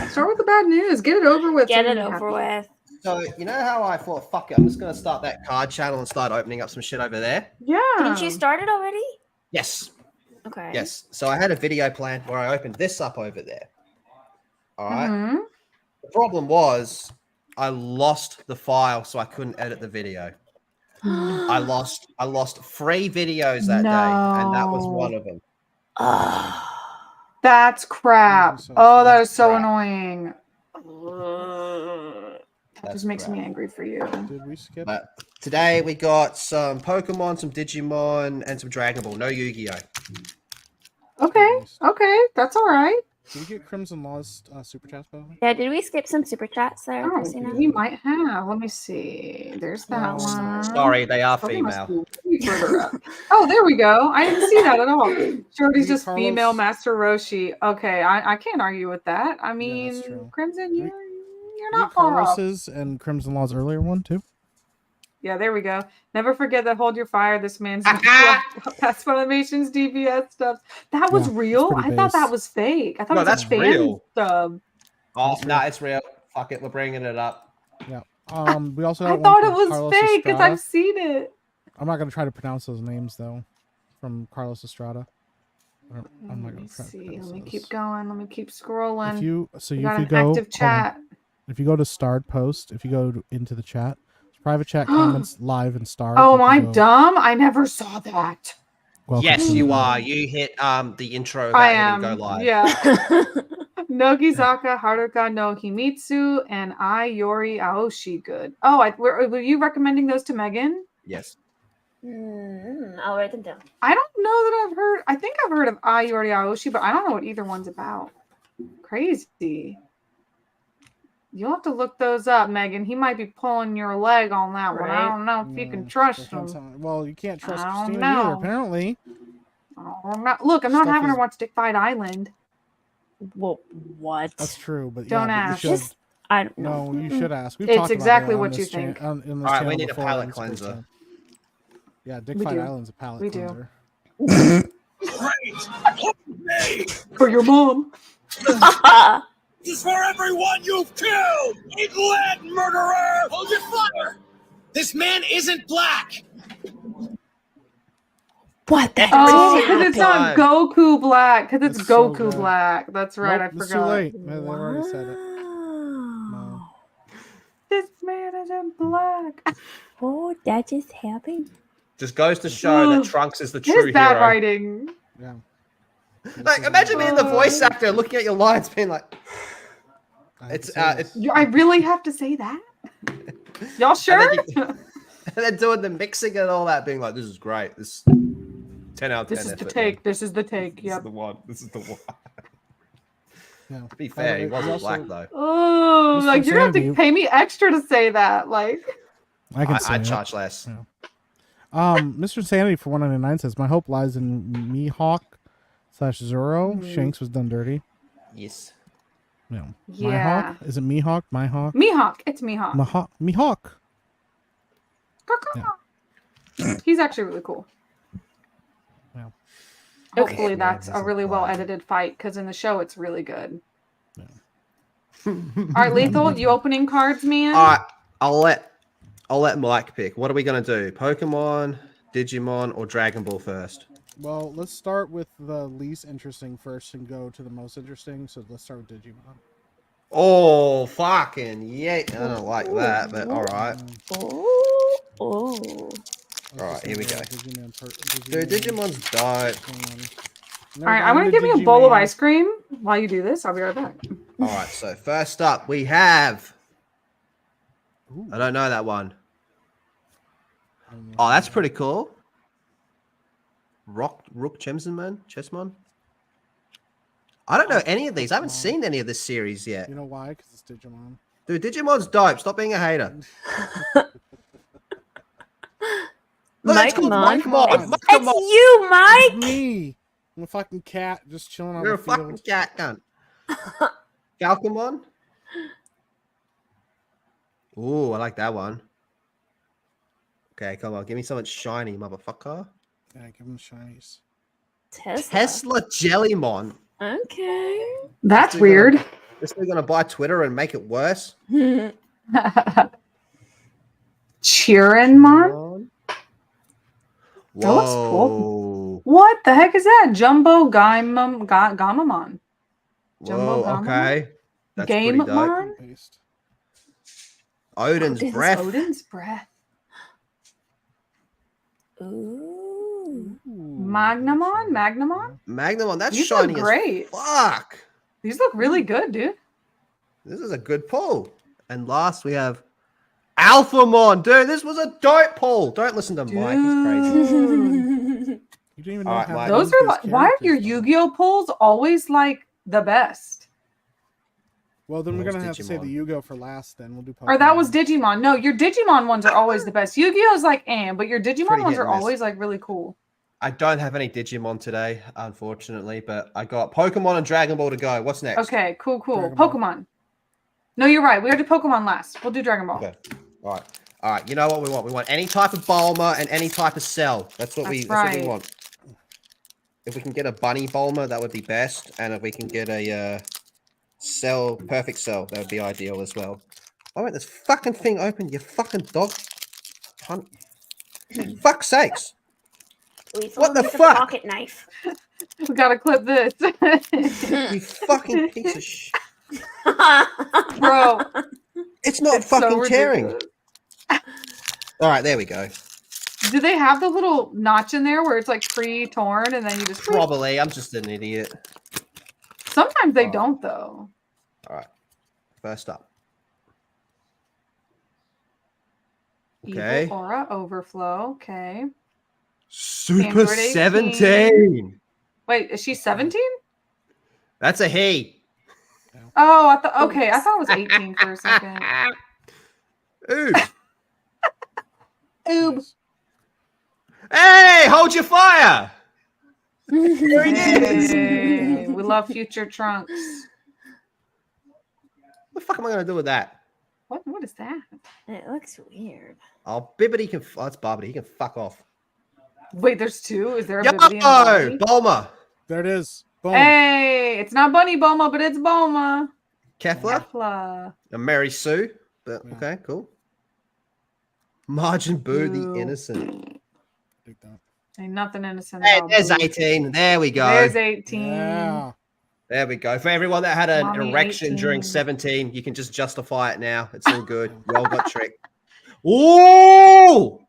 Start with the bad news. Get it over with. Get it over with. So, you know how I thought, fuck it, I'm just going to start that card channel and start opening up some shit over there? Yeah. Didn't you start it already? Yes. Okay. Yes. So I had a video plan where I opened this up over there. All right. The problem was I lost the file, so I couldn't edit the video. I lost 3 videos that day, and that was one of them. That's crap. Oh, that is so annoying. That just makes me angry for you. Did we skip? But today we got some Pokemon, some Digimon, and some Dragon Ball. No Yu-Gi-Oh. Okay, that's all right. Did we get Crimson Law's super chats, by the way? Yeah, did we skip some super chats there, Christina? We might have. Let me see. There's that one. Sorry, they are female. Oh, there we go. I didn't see that at all. Shorty's just Carlos? female Master Roshi. Okay, I can't argue with that. I mean, Crimson, you're not far off. Carlos's and Crimson Law's earlier one too. Yeah, there we go. Never forget that Hold Your Fire. This man's past Funimation's DBS stuff. That was real. I thought that was fake. I thought it was a fan real. Sub. Oh, no, it's real. Fuck it, we're bringing it up. Yeah. We also. I thought it was fake because I've seen it. I'm not gonna try to pronounce those names though, from Carlos Estrada. I'm not gonna try to pronounce Let me those. keep going. Let me keep scrolling. If you go active chat. If you go to starred post, if you go into the chat, private chat comments live and starred. Oh, am I dumb? I never saw that. Yes, you are. You hit the intro. I am. Go live. Yeah. Nogizaka Haruka no Himitsu and Yori Aoshi. Good. Oh, were you recommending those to Megan? Yes. I'll write them down. I don't know that I've heard. I think I've heard of Yori Aoshi, but I don't know what either one's about. Crazy. You'll have to look those up, Megan. He might be pulling your leg on that one. I don't know if you can trust him. Well, you can't trust Christina either, apparently. Look, I'm not having her watch Dick Fight Island. Well, what? That's true, but don't ask. I don't know. No, you should ask. We've it's exactly what you think. All right, we need a palate cleanser. Yeah, Dick Fight Island's a palate cleanser. Great! For your mom. This is for everyone you've killed! England, murderer! Hold your fire! This man isn't black! What the hell? Because it's not Goku Black. Because it's so Goku Black. That's right, I forgot. It's too late. They already said it. No. This man isn't black. Oh, that just happened? Just goes to show that Trunks is the true hero. Bad writing. Yeah. Like, imagine being the voice actor looking at your lines being like, I really have to say that? Y'all sure? And then doing the mixing and all that, being like, this is great. This 10 out of 10. This is the take. This is the take. This is the one. This is the one. Yeah. To be fair, he wasn't black though. Oh, like you're gonna have to pay me extra to say that. Like, I'd charge less. Yeah. Mr. Sanity for 199 says, my hope lies in Mihawk/Zoro. Shanks was done dirty. Yes. Yeah. Mihawk? Is it Mihawk? Mihawk? Mihawk. It's Mihawk. Mihawk. Yeah. He's actually really cool. Yeah. Hopefully that's a really well edited fight because in the show it's really good. Yeah. All right, Lethal, you opening cards, man? All right, I'll I'll let Mike pick. What are we going to do? Pokemon, Digimon, or Dragon Ball first? Well, let's start with the least interesting first and go to the most interesting. So let's start with Digimon. Oh, fucking yeah. I don't like that, but all right. Oh. All right, here we go. Dude, Digimon's dope. All right, I'm going to give me a bowl of ice cream while you do this. I'll be right back. All right, so first up, we have... I don't know that one. Oh, that's pretty cool. Rook Chessmon. I don't know any of these. I haven't seen any of this series yet. You know why? Because it's Digimon. Dude, Digimon's dope. Stop being a hater. Look, Mike, it's called Mike, Mike. It's you, Mike. It's me. I'm a fucking cat just chilling on You're the a field. fucking cat, cunt. Falcomon. Ooh, I like that one. Okay, come on. Give me something shiny, motherfucker. Yeah, give him shinies. Tesla Jellymon. Okay. That's weird. This thing gonna buy Twitter and make it worse. Chirinmon? That looks cool. What the heck is that? Jumbo Gamamon. Jumbo Whoa, okay. That's Game pretty dope. Odin's Breath. Odin's Breath. Ooh. Magnamon. That's These shiny look great. as fuck. These look really good, dude. This is a good pull. And last we have Alphamon. Dude, this was a dope pull. Don't listen to Mike. He's crazy. You didn't even know how those are like, why are your Yu-Gi-Oh pulls always like the best? Well, then we're gonna have to say the Yu-Gi-Oh for last. Then we'll do. Pokemon. Or that was Digimon. No, your Digimon ones are always the best. Yu-Gi-Oh's like, but your Digimon ones are always like really cool. I don't have any Digimon today, unfortunately, but I got Pokemon and Dragon Ball to go. What's next? Okay, cool. Pokemon. No, you're right. We already did Pokemon last. We'll do Dragon Ball. Okay. All right. You know what we want? We want any type of Bulma and any type of Cell. That's what we want. If we can get a Bunny Bulma, that would be best. And if we can get a Cell, perfect Cell, that would be ideal as well. Oh, wait, this fucking thing open, you fucking dog. Fuck's sakes. What the fuck? Pocket knife. We gotta clip this. You fucking piece of shit. Bro. It's not fucking tearing. All right, there we go. Do they have the little notch in there where it's like pre-torn and then you just... Probably. I'm just an idiot. Sometimes they don't, though. All right. First up. Okay. Evil Aura Overflow. Okay. Super 17. Wait, is she 17? That's a he. Oh, I thought. Okay, I thought it was 18 for a second. Oob. Hey, hold your fire. Here he is. Hey, we love future Trunks. What the fuck am I gonna do with that? What is that? It looks weird. Oh, Bibbidi can. Oh, it's Bobbity. He can fuck off. Wait, there's two. Is there a Bibbidi and Bulma. There it is. Boom. Hey, it's not Bunny Bulma, but it's Bulma. Kefla. And Mary Sue. But okay, cool. Majin Buu, the innocent. Ain't nothing innocent. Hey, there's 18. There we go. There's 18. Yeah. There we go. For everyone that had an erection during 17, you can just justify it now. It's all good. You all got tricked. Ooh!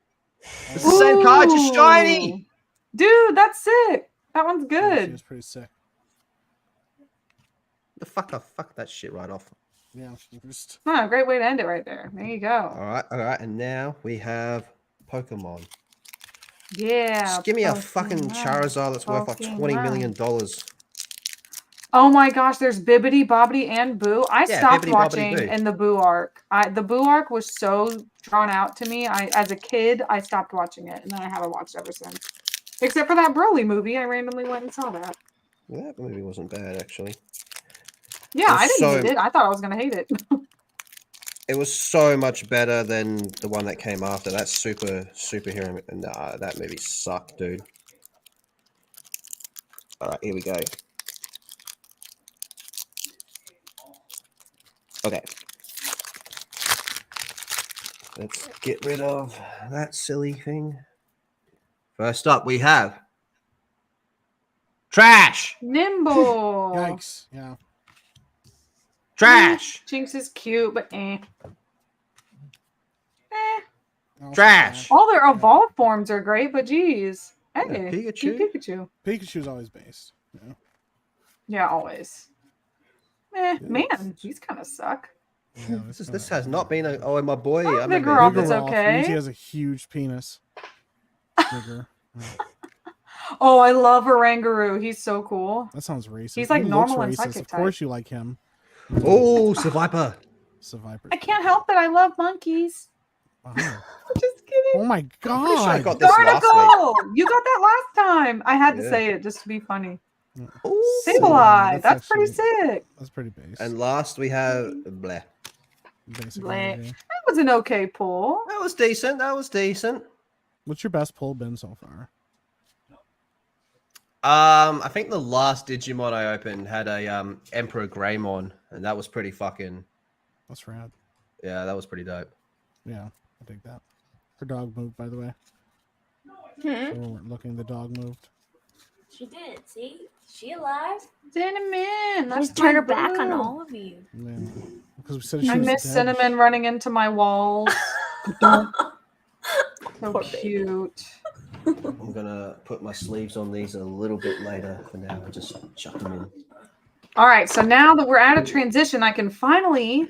It's the same card, just shiny. Dude, that's sick. That one's good. She was pretty sick. The fuck that shit right off. Yeah. Oh, great way to end it right there. There you go. All right. And now we have Pokemon. Yeah. Just give me a fucking Charizard that's worth like $20 million. Oh my gosh, there's Bibbidi, Bobbidi, and Boo. I stopped watching in the Boo arc. The Boo arc was so drawn out to me. As a kid, I stopped watching it, and then I haven't watched ever since. Except for that Broly movie, I randomly went and saw that. Well, that movie wasn't bad, actually. Yeah, I didn't hate it. I thought I was gonna hate it. It was so much better than the one that came after. That superhero. Nah, that movie sucked, dude. All right, here we go. Okay. Let's get rid of that silly thing. First up, we have trash. Nimble. Yikes! Yeah. Trash. Jinx is cute, but Also Trash. all their evolved forms are great, but geez. Hey, Yeah, Pikachu. cute Pikachu. Pikachu's always based. Yeah. Yeah, always. Man, these kind of suck. Yeah, This has not been a. Oh, my boy. Oh, I'm Vigoroth is Vigoroth okay. means he has a huge penis. Bigger. Yeah. Oh, I love Oranguru. He's so cool. That sounds racist. He's like He normal looks and racist. psychic Of course type. you like him. Oh, Survivor. Survivor. I can't help it. I love monkeys. Wow. Just kidding. Oh my I'm pretty sure I god. got this last week. Barnacle! You got that last time. I had to Yeah. say it just to be funny. Ooh. Sableye. That's actually- pretty sick. That's pretty base. And last we have Bleh. Basically, Bleh. yeah. That was an okay pull. That was decent. That was decent. What's your best pull been so far? I think the last Digimon I opened had a Emperor Greymon, and that was pretty fucking. That's rad. Yeah, that was pretty dope. Yeah, I dig that. Her dog moved, by the way. Hmm? So we weren't looking. The dog moved. She did. See, she alive. Cinnamon. That's Just turn my her back on boo. all of you. Yeah, because we said she I was miss dead. Cinnamon running into my walls. So Poor baby. cute. I'm gonna put my sleeves on these a little bit later. For now, I just chuck them in. All right, so now that we're at a transition, I can finally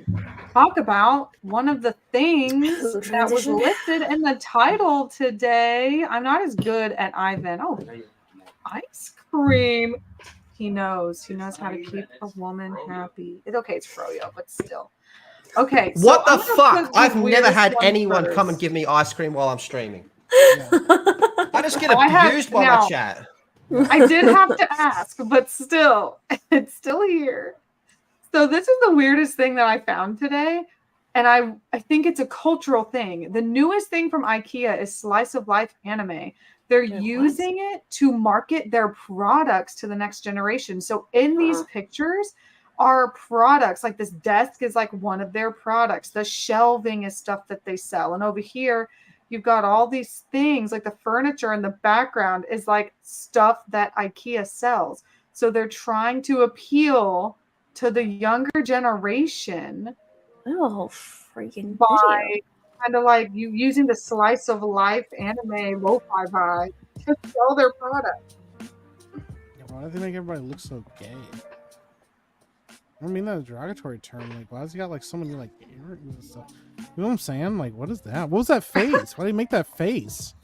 talk about one of the things Ooh, that was transition. listed in the title today. I'm not as good at Ivan. Oh, ice cream. He knows how to keep a woman happy. It's okay, it's Froyo, but still. Okay. so What the I'm gonna fuck? put the I've never weirdest had one anyone first. come and give me ice cream while I'm streaming. Yeah. I just get Oh, I have- abused by now- my chat. I did have to ask, but still, it's still here. So this is the weirdest thing that I found today, and I think it's a cultural thing. The newest thing from Ikea is slice of life anime. They're Wait, what? using it to market their products to the next generation. So in these Huh. pictures are products, like this desk is like one of their products. The shelving is stuff that they sell. And over here, you've got all these things, like the furniture in the background is like stuff that IKEA sells. So they're trying to appeal to the younger generation Oh, freaking by video. kind of like you using the slice of life anime lo-fi vibe to sell their product. Yeah, why do they make everybody look so gay? I don't mean that as a derogatory term. Like, why has he got like so many like earrings and stuff? You know what I'm saying? Like, what is that? What was that face? Why did he make that face?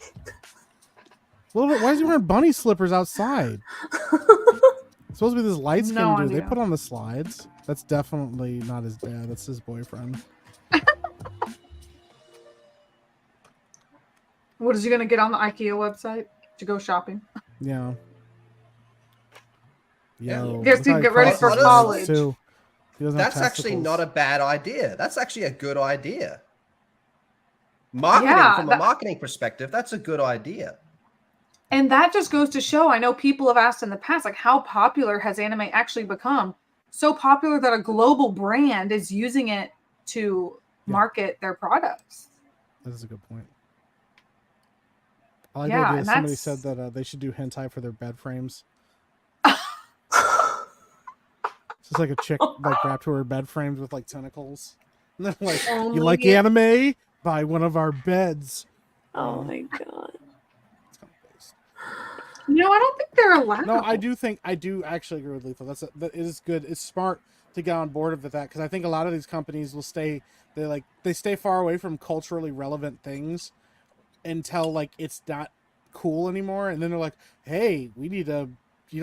Why is he wearing bunny slippers outside? It's supposed to be this light skinned No dude. They idea. put on the slides. That's definitely not his dad. That's his boyfriend. What is he gonna get on the IKEA website to go shopping? Yeah. Yeah. Yo, Guess look he how get ready crosses for his legs, college. too. He doesn't have That's actually testicles. not a bad idea. That's actually a good idea. Marketing, Yeah, from a marketing perspective, that's a good idea. And that just goes to show, I know people have asked in the past, like how popular has anime actually become? So popular that a global brand is using it to market their products. That is a good point. I like Yeah, the idea and somebody that's- said that they should do hentai for their bed frames. It's just like a chick like wrapped to her bed frames with like tentacles. And they're like, you Only like if- anime? Buy one of our beds. Oh my god. It's kind of based. No, I don't think they're allowed. No, I do actually agree with Lethal. That is good. It's smart to get on board with that because I think a lot of these companies will stay. They stay far away from culturally relevant things until like it's not cool anymore, and then they're like, "Hey, we need to,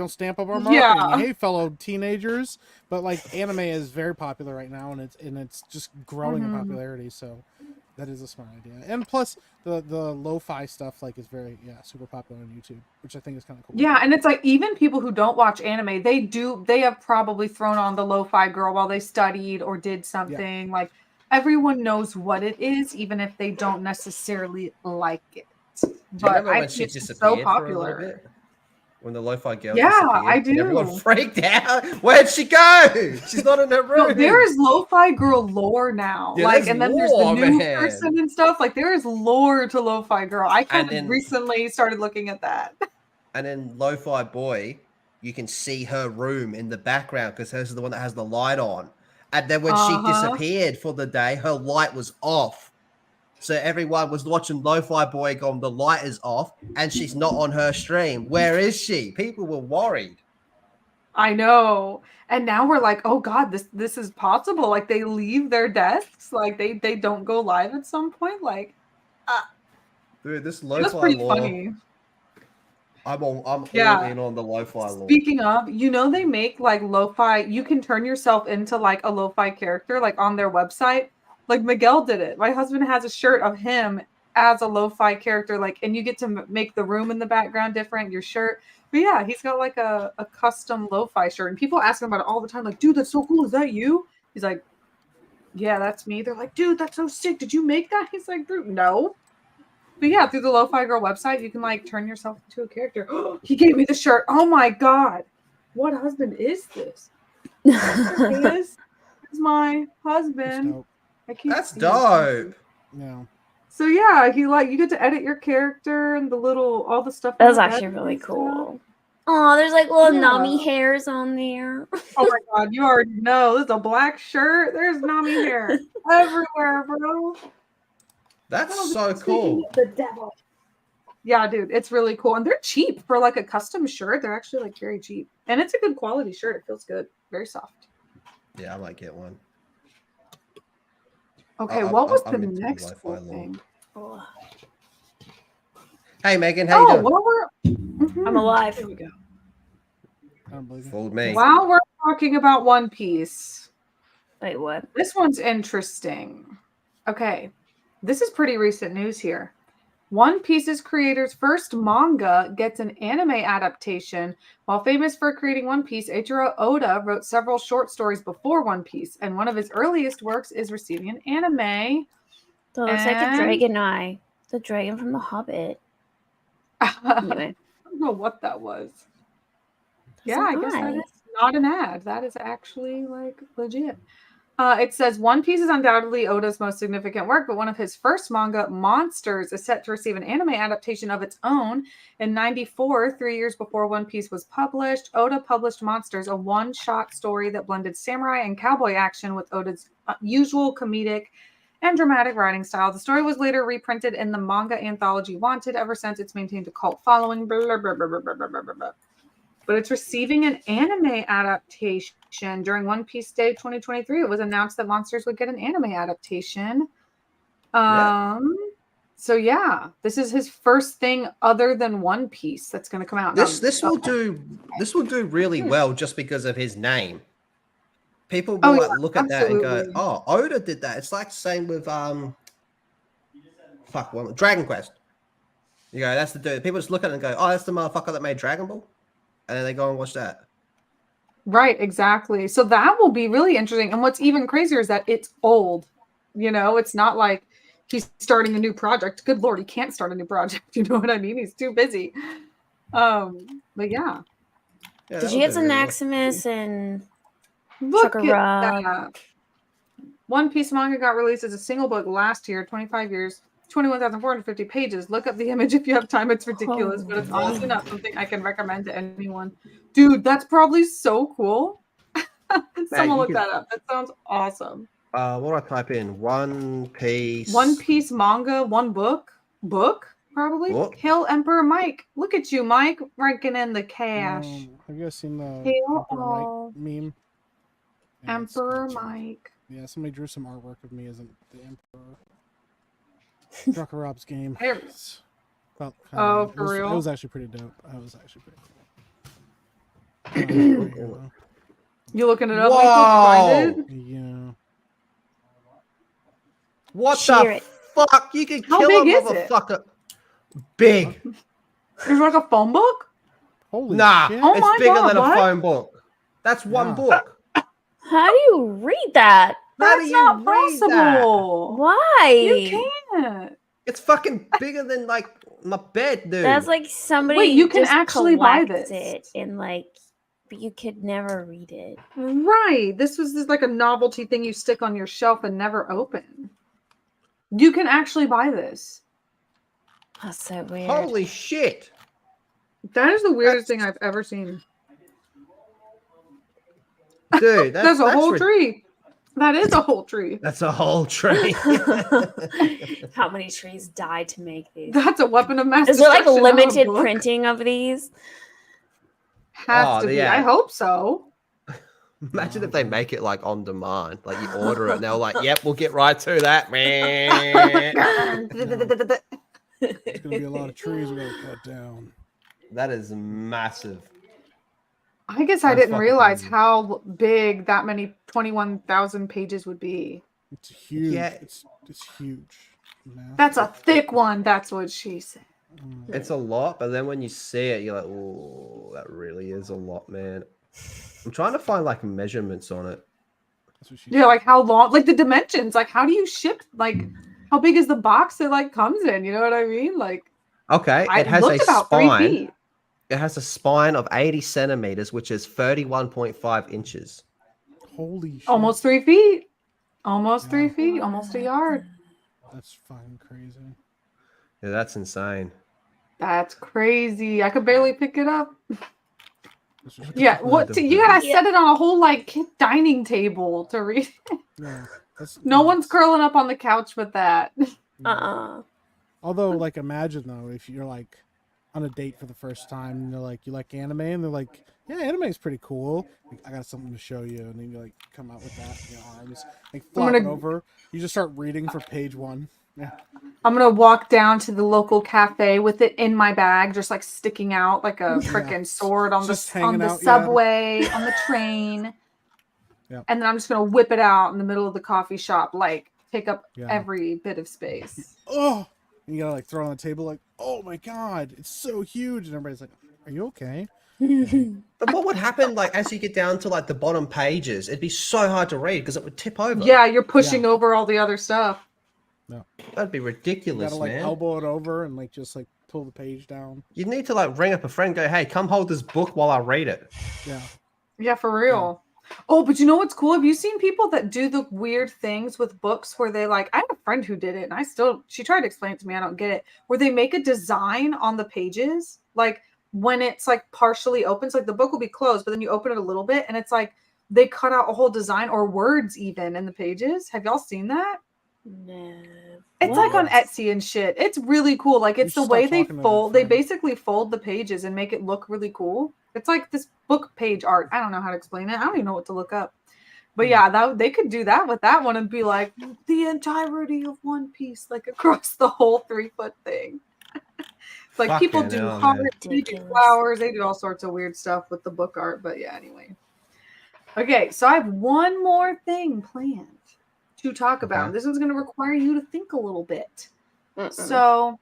stamp up our marketing. Yeah. Hey, fellow teenagers." But like, anime is very popular right now, and it's just growing in Mhm. popularity. So that is a smart idea. And plus, the lo-fi stuff like is very super popular on YouTube, which I think is kind of cool. Yeah, and it's like even people who don't watch anime, they have probably thrown on the lo-fi girl while they studied or did something. Like everyone knows what it is, even if they don't necessarily like it. Do you But remember I when think she it's disappeared so for a little popular. bit? When the lo-fi girl Yeah, disappeared, I do. Everyone freaked out. Where'd she go? She's not in her room. No, there is lo-fi girl lore now. Yeah, like, there's and then there's the lore, new man. person and stuff. Like, there is lore to lo-fi girl. I kind of then- recently started looking at that. And then lo-fi boy, you can see her room in the background because hers is the one that has the light on. And then when she disappeared for the day, her light was off. So everyone was watching Lo-Fi Boy going, the light is off, and she's not on her stream. Where is she? People were worried. I know. And now we're like, oh God, this is possible. Like they leave their desks, like they don't go live at some point. Like, dude, this that's Lo-Fi pretty lore. funny. I'm all in on the Lo-Fi lore. Speaking of, they make like lo-fi. You can turn yourself into like a lo-fi character, like on their website. Like Miguel did it. My husband has a shirt of him as a lo-fi character, like, and you get to make the room in the background different, your shirt. But yeah, he's got like a custom lo-fi shirt, and people ask him about it all the time. Like, dude, that's so cool. Is that you? He's like, yeah, that's me. They're like, dude, that's so sick. Did you make that? He's like, dude, no. But yeah, through the Lo-Fi Girl website, you can like turn yourself into a character. He gave me the shirt. Oh my God. What husband is this? This is my husband. That's dope. Yeah. So yeah, you get to edit your character and all the stuff. That was actually really cool. Oh, there's like little Nami hairs on there. Oh my God, you already know. There's a black shirt. There's Nami hair everywhere, bro. That's so cool. The devil. Yeah, dude, it's really cool. And they're cheap for like a custom shirt. They're actually like very cheap. And it's a good quality shirt. It feels good. Very soft. Yeah, I might get one. Okay, what was the next cool thing? Oh. Hey, Megan, how you doing? Well, I'm alive. Here we go. Fooled me. While we're talking about One Piece. Wait, what? This one's interesting. Okay, this is pretty recent news here. One Piece's creator's first manga gets an anime adaptation. While famous for creating One Piece, Eiichiro Oda wrote several short stories before One Piece, and one of his earliest works is receiving an anime. That looks like a dragon eye. The dragon from The Hobbit. Anyway. I don't know what that was. Yeah, I guess that is not an ad. That is actually like legit. It says One Piece is undoubtedly Oda's most significant work, but one of his first manga, Monsters, is set to receive an anime adaptation of its own. In '94, 3 years before One Piece was published, Oda published Monsters, a one-shot story that blended samurai and cowboy action with Oda's usual comedic and dramatic writing style. The story was later reprinted in the manga anthology Wanted. Ever since, it's maintained a cult following. Blah, blah, blah, blah, blah, blah, blah, blah. But it's receiving an anime adaptation during One Piece Day 2023. It was announced that Monsters would get an anime adaptation. So yeah, this is his first thing other than One Piece that's going to come out. This will do really well just because of his name. People will look at that and go, "Oh, Oda did that." It's like the same with Dragon Quest. You go, that's the dude. People just look at it and go, "Oh, that's the motherfucker that made Dragon Ball." And then they go and watch that. Right, exactly. So that will be really interesting. And what's even crazier is that it's old. You know, it's not like he's starting a new project. Good Lord, he can't start a new project. You know what I mean? He's too busy. But yeah. Did you get some Maximus and Look at that. One Piece manga got released as a single book last year, 25 years. 21,450 pages. Look up the image if you have time. It's ridiculous, but it's honestly not something I can recommend to anyone. Dude, that's probably so cool. Someone look that up. That sounds awesome. What do I type in? One Piece. One Piece manga, one book. Book, probably. Book. Hail Emperor Mike. Look at you, Mike, ranking in the cash. Have you guys seen the Hail Emperor Mike meme? Yeah, Emperor Mike. Yeah, somebody drew some artwork of me as the Emperor. Drucker Rob's game. For real? It was actually pretty dope. You looking it up? Whoa! Yeah. What the fuck? You can kill a motherfucker. Big. It's like a phone book? Holy shit. It's bigger than a phone book. That's one book. How do you read that? That's not possible. Why? You can't. It's fucking bigger than like my bed, dude. That's like somebody. Wait, you can just actually buy collects this. it and like, but you could never read it. Right. This was just like a novelty thing you stick on your shelf and never open. You can actually buy this. That's so weird. Holy shit! That is the weirdest thing I've ever seen. Dude, that's a whole tree. That is a whole tree. That's a whole tree. How many trees died to make these? That's a weapon of mass Is there like a destruction, limited not a book. printing of these? Has to be. yeah. I hope so. Imagine if they make it like on demand, like you order it and they're like, "Yep, we'll get right to that." It's gonna be a lot of trees we gotta cut down. That is massive. I guess I didn't realize how big that many 21,000 pages would be. It's huge. Yeah. It's huge. Massive. That's a thick one. That's what she said. It's a lot, but then when you see it, you're like, "Oh, that really is a lot, man." I'm trying to find like measurements on it. That's what she Yeah, said. like how long, like the dimensions, like how do you ship, like how big is the box it like comes in? You know what I mean? Like, Okay, I it has looked a about 3 spine. feet. It has a spine of 80 centimeters, which is 31.5 inches. Holy shit. Almost 3 feet. Almost Yeah. 3 feet. Almost a yard. That's fucking crazy. Yeah, that's insane. That's crazy. I could barely pick it up. That's what she- Yeah, what? You gotta Yeah. set it on a whole like dining table to read. Yeah, that's No one's curling up on the couch with that. Although, like, imagine though, if you're like on a date for the first time and they're like, "You like anime?" and they're like, "Yeah, anime is pretty cool. Like, I got something to show you," and then you like come out with that in your arms, like flop it over. You just start reading for page 1. Yeah, I'm gonna walk down to the local cafe with it in my bag, just like sticking out like a freaking sword on Just the hanging out, yeah. subway, on the train. Yeah. And then I'm just gonna whip it out in the middle of the coffee shop, like take up Yeah. every bit of space. oh, and you gotta like throw it on the table, like, "Oh my god, it's so huge!" And everybody's like, "Are you okay?" But what would happen, like, as you get down to like the bottom pages? It'd be so hard to read because it would tip over. Yeah, you're pushing over all the other stuff. That'd be You ridiculous, gotta like man. elbow it over and like just like pull the page down. You'd need to like ring up a friend, and go, "Hey, come hold this book while I read it." Yeah. Yeah, for real. Oh, but you know what's cool? Have you seen people that do the weird things with books where they like, I have a friend who did it and she tried to explain it to me. I don't get it. Where they make a design on the pages, like when it's like partially open. So like the book will be closed, but then you open it a little bit and it's like they cut out a whole design or words even in the pages. Have y'all seen that? No. It's like on Etsy and shit. It's really cool. Like it's You the should way stop they talking to that fold. They friend. basically fold the pages and make it look really cool. It's like this book page art. I don't know how to explain it. I don't even know what to look up. But yeah, they could do that with that one and be like the entirety of One Piece, like across the whole 3-foot thing. It's like people Fucking do hell, hearts, man. they do flowers, they do all sorts of weird stuff with the book art. But yeah, anyway. Okay, so I have one more thing planned to talk about. Okay. This one's going to require you to think a little bit. So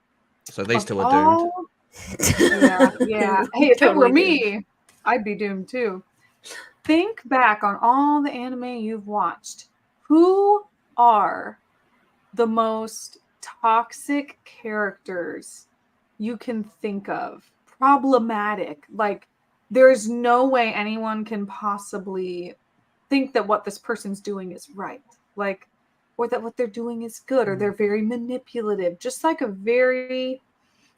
these two are doomed. Yeah. Hey, if it were me, I'd be doomed too. Think back on all the anime you've watched. Who are the most toxic characters you can think of? Problematic. Like, there's no way anyone can possibly think that what this person's doing is right. Like, or that what they're doing is good, or they're very manipulative. Just like a very...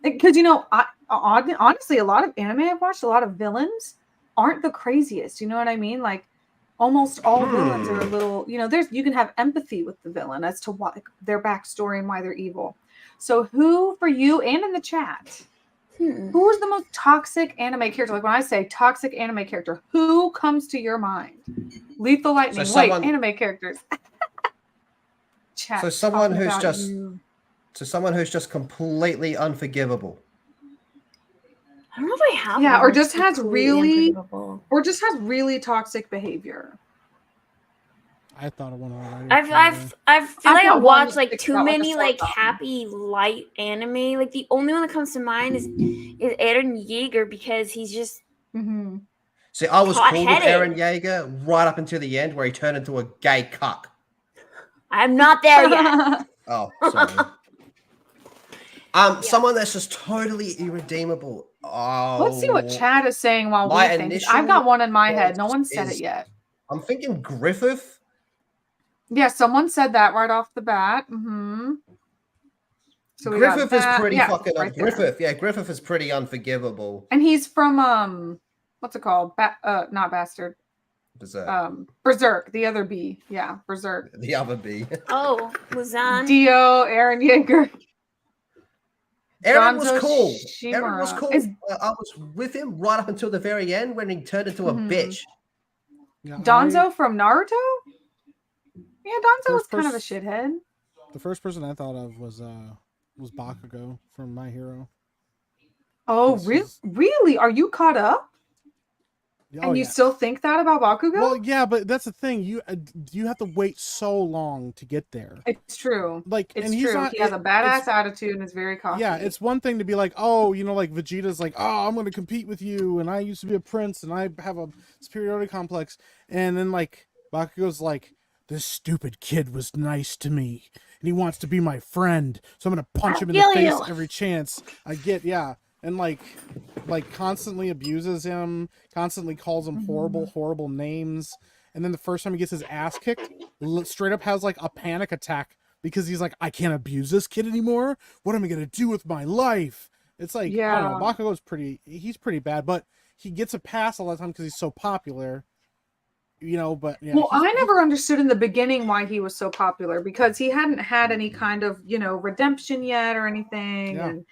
Because, you know, honestly, a lot of anime I've watched, a lot of villains aren't the craziest. You know what I mean? Like, almost all villains are a little, you know, you can have empathy with the villain as to what their backstory and why they're evil. So who, for you and in the chat, who is the most toxic anime character? Like when I say toxic anime character, who comes to your mind? Lethal Lightning. Anime characters. Chat. So someone who's just completely unforgivable. I don't know if I have. Yeah, one or that's just has completely really toxic behavior. I thought of one already. I feel like got I've one watched that like sticks too out like a many sore like thumb. happy light anime. Like the only one that comes to mind is Eren Yeager because he's just See, I was cool with hot-headed. Eren Yeager right up until the end where he turned into a gay cuck. I'm not there yet. Oh, sorry. Someone that's just totally irredeemable. Oh, let's see what Chad is saying while we think. I've got one in my head. No one said it yet. I'm thinking Griffith. Yeah, someone said that right off the bat. Mm-hmm. So Griffith is pretty fucking Griffith. Yeah, Griffith is pretty unforgivable. And he's from what's it called? Not Bastard. Berserk. Berserk, the other B. Yeah, Berserk. The other B. Oh, Muzan. Dio, Eren Yeager. Eren was cool. Eren was cool. I was with him right up until the very end when he turned into a bitch. Yeah, Danzo from Naruto? Yeah, Danzo was kind of a shithead. The first person I thought of was Bakugo from My Hero. Oh, really? Are you caught up? And you still think that about Bakugo? Well, yeah, but that's the thing. You have to wait so long to get there. It's true. Like, it's true. He has a badass attitude and is very cocky. Yeah, it's one thing to be like, oh, like Vegeta's like, oh, I'm going to compete with you, and I used to be a prince, and I have a superiority complex, and then like Bakugo's like, this stupid kid was nice to me, and he wants to be my friend, so I'm going to punch him in the face every chance I get. Yeah. And like constantly abuses him, constantly calls him horrible names. And then the first time he gets his ass kicked, straight up has like a panic attack because he's like, I can't abuse this kid anymore. What am I going to do with my life? It's like, I don't know, Bakugo's he's pretty bad, but he gets a pass a lot of time because he's so popular. But yeah. Well, I never understood in the beginning why he was so popular, because he hadn't had any kind of, redemption yet or anything. Yeah. And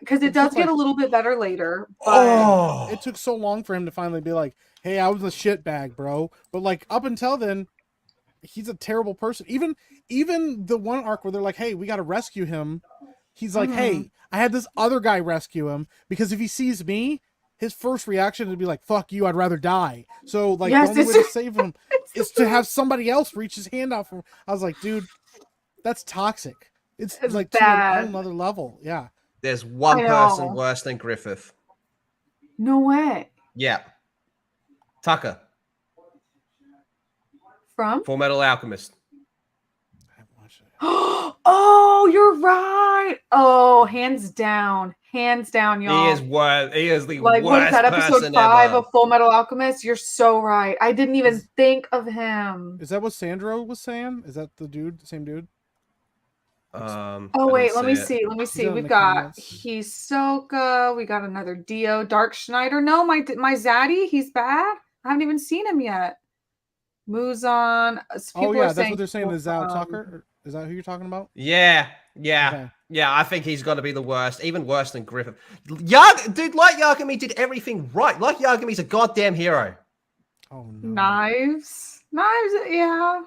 because it does get a little bit better later. But it took so long for him to finally be like, hey, I was a shitbag, bro. But like up until then, he's a terrible person. Even the one arc where they're like, hey, we got to rescue him. He's like, hey, I had this other guy rescue him because if he sees me, his first reaction would be like, fuck you, I'd rather die. So like the only way to save him is to have somebody else reach his hand out for him. I was like, dude, that's toxic. It's like bad. To a whole nother level. Yeah. There's one person worse than Griffith. No way. Yeah. Tucker. From? Full Metal Alchemist. I haven't watched it. Oh, you're right. Oh, hands down, y'all. He is worse. He is the worst person that episode 5 ever. of Full Metal Alchemist. You're so right. I didn't even think of him. Is that what Sandro was saying? Is that the same dude? Wait, let me see. We've got Hisoka. We got another Dio. Dark Schneider. No, my Zaddy. He's bad. I haven't even seen him yet. Muzan. That's what they're saying. Is that Tucker? Is that who you're talking about? Yeah. Okay. Yeah, I think he's got to be the worst. Even worse than Griffith. Dude, Light Yagami did everything right. Light Yagami's a goddamn hero. Oh no. Knives. Yeah.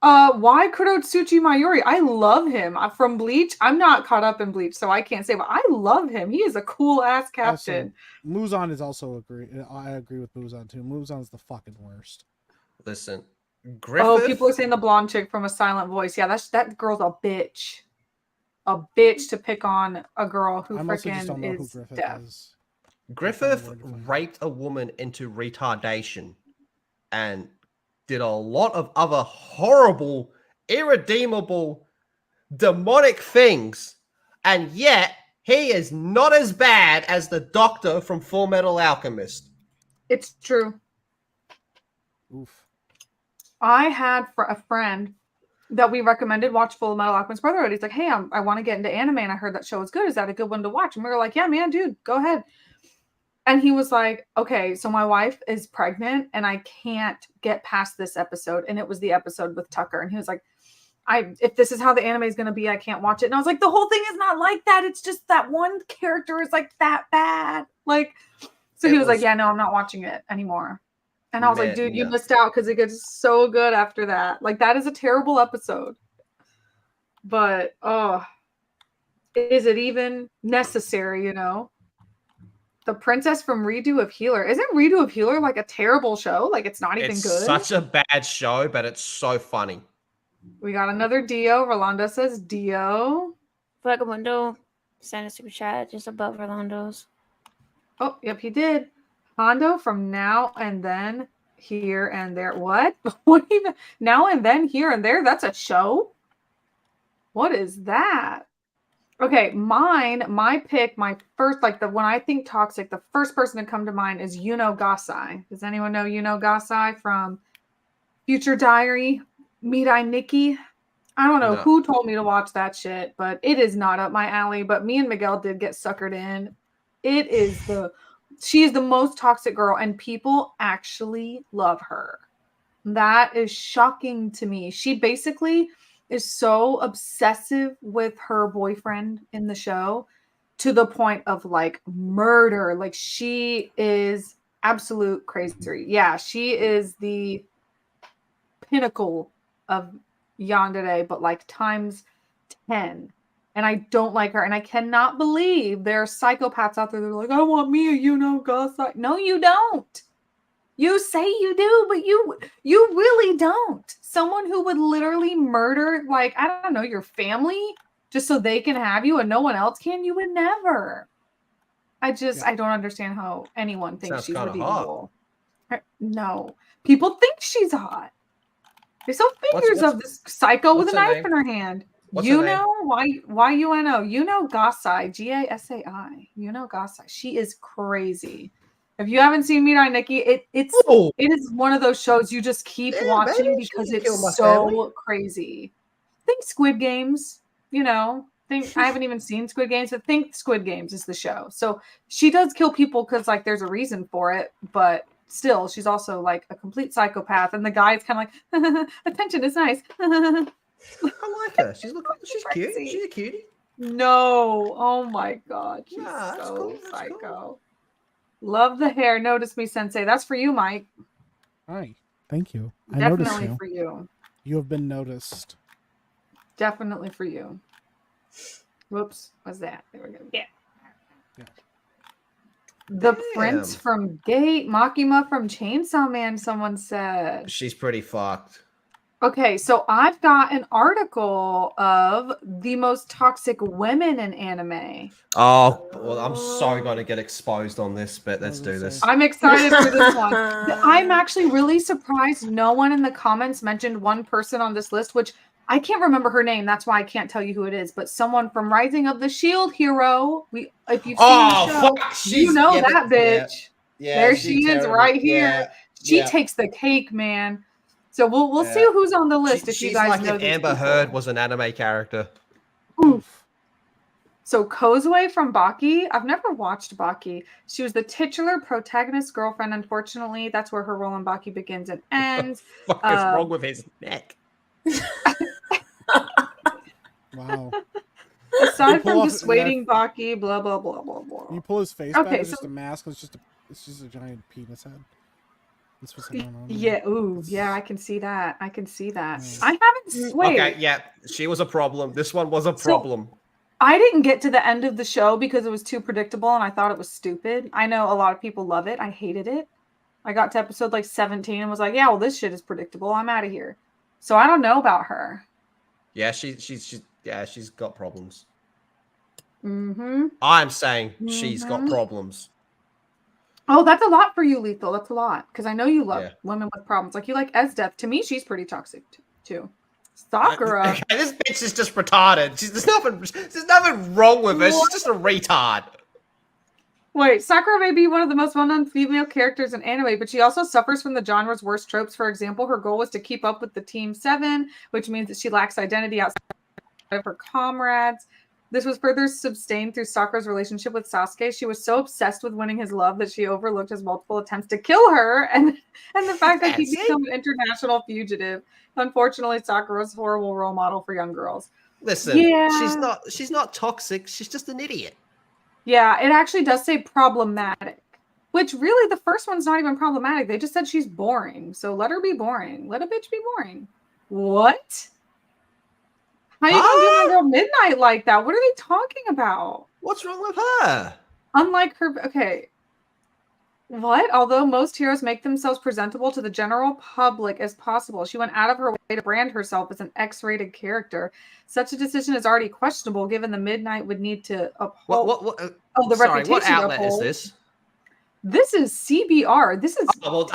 Why Kurotsuchi Mayuri? I love him. From Bleach. I'm not caught up in Bleach, so I can't say, but I love him. He is a cool ass captain. Muzan is also I agree with Muzan too. Muzan's the fucking worst. Listen, Griffith. Oh, people are saying the blonde chick from A Silent Voice. Yeah, that girl's a bitch. A bitch to pick on a girl who freaking is deaf. Griffith raped a woman into retardation and did a lot of other horrible, irredeemable, demonic things. And yet, he is not as bad as the Doctor from Full Metal Alchemist. It's true. Oof. I had a friend that we recommended watch Full Metal Alchemist Brotherhood. He's like, hey, I want to get into anime, and I heard that show is good. Is that a good one to watch? And we were like, yeah, man, dude, go ahead. And he was like, okay, so my wife is pregnant and I can't get past this episode. And it was the episode with Tucker. And he was like, if this is how the anime is going to be, I can't watch it. And I was like, the whole thing is not like that. It's just that one character is like that bad. Like, so he was like, yeah, no, I'm not watching it anymore. And I was like, dude, you missed out because it gets so good after that. Like, that is a terrible episode. But, is it even necessary, The Princess from Redo of Healer. Isn't Redo of Healer like a terrible show? Like, it's not even good. It's such a bad show, but it's so funny. We got another Dio. Rolando says Dio. Vagabundo sent a super chat just above Rolando's. Oh, yep, he did. Hondo from Now and Then, Here and There. What? What even? Now and Then, Here and There? That's a show? What is that? Okay, my pick, my first, like when I think toxic, the first person to come to mind is Yuno Gasai. Does anyone know Yuno Gasai from Future Diary, Mirai Nikki? I don't know who told me to watch that shit, but it is not up my alley. But me and Miguel did get suckered in. She is the most toxic girl, and people actually love her. That is shocking to me. She basically is so obsessive with her boyfriend in the show to the point of like murder. Like she is absolute crazy. Yeah, she is the pinnacle of yandere, but like times 10. And I don't like her. And I cannot believe there are psychopaths out there that are like, I want me a Yuno Gasai. No, you don't. You say you do, but you really don't. Someone who would literally murder, like, I don't know, your family just so they can have you and no one else can, you would never. I don't understand how anyone thinks she's redeemable. No. People think she's hot. They saw figures of this psycho with a knife in her hand. Yuno, Y-U-N-O. Yuno Gasai, G-A-S-A-I. Yuno Gasai. She is crazy. If you haven't seen Mirai Nikki, it is one of those shows you just keep watching because it's so crazy. Think Squid Games, I haven't even seen Squid Games, but think Squid Games is the show. So she does kill people because like there's a reason for it, but still she's also like a complete psychopath. And the guy's kind of like, attention is nice. I like her. She's cute. She's a cutie. No, oh my god, she's so psycho. Cool. Love the hair. Notice me, Sensei. That's for you, Mike. Hi. Thank you. Definitely for you. You have been noticed. Definitely for you. Whoops. What's that? There we go. Yeah. The Prince from Gate. Makima from Chainsaw Man, someone said. She's pretty fucked. Okay, so I've got an article of the most toxic women in anime. Oh, well, I'm so going to get exposed on this, but let's do this. I'm excited for this one. I'm actually really surprised no one in the comments mentioned one person on this list, which I can't remember her name. That's why I can't tell you who it is, but someone from Rising of the Shield Hero. If you've seen the show, you know that bitch. Yeah, there she is right here. She takes the cake, man. So we'll see who's on the list if you guys like know. If Amber Heard was an anime character. Oof. So Kozue from Baki. I've never watched Baki. She was the titular protagonist's girlfriend. Unfortunately, that's where her role in Baki begins and ends. What the fuck is wrong with his neck? Wow. Aside from dissuading Baki, blah blah blah blah blah. You pull his face back. It's just a mask. It's just a giant penis head. That's what's going on. Yeah. Ooh. Yeah. I can see that. I Nice. I haven't. Wait. Okay. Yeah. She was a problem. This one was a problem. So, I didn't get to the end of the show because it was too predictable and I thought it was stupid. I know a lot of people love it. I hated it. I got to episode like 17 and was like, yeah, well, this shit is predictable. I'm out of here. So I don't know about her. Yeah, she's got problems. Mm-hmm. I'm saying she's got problems. Oh, that's a lot for you, Lethal. That's a lot. Because I know you love women with problems. Like, you like Esdeath. To me, she's pretty toxic, too. Sakura. Okay, this bitch is just retarded. There's nothing wrong with her. She's just a retard. Wait, Sakura may be one of the most well-known female characters in anime, but she also suffers from the genre's worst tropes. For example, her goal was to keep up with the Team 7, which means that she lacks identity outside of her comrades. This was further sustained through Sakura's relationship with Sasuke. She was so obsessed with winning his love that she overlooked his multiple attempts to kill her and the fact that he became an international fugitive. Unfortunately, Sakura's a horrible role model for young girls. Listen, she's not toxic. She's just an idiot. Yeah, it actually does say problematic, which really the first one's not even problematic. They just said she's boring. So let her be boring. Let a bitch be boring. What? How you gonna do my girl Midnight like that? What are they talking about? What's wrong with her? Unlike her, okay. What? Although most heroes make themselves presentable to the general public as possible, she went out of her way to brand herself as an X-rated character. Such a decision is already questionable, given the Midnight would need to uphold. Reputation. What outlet is this? This is CBR. This is terrible.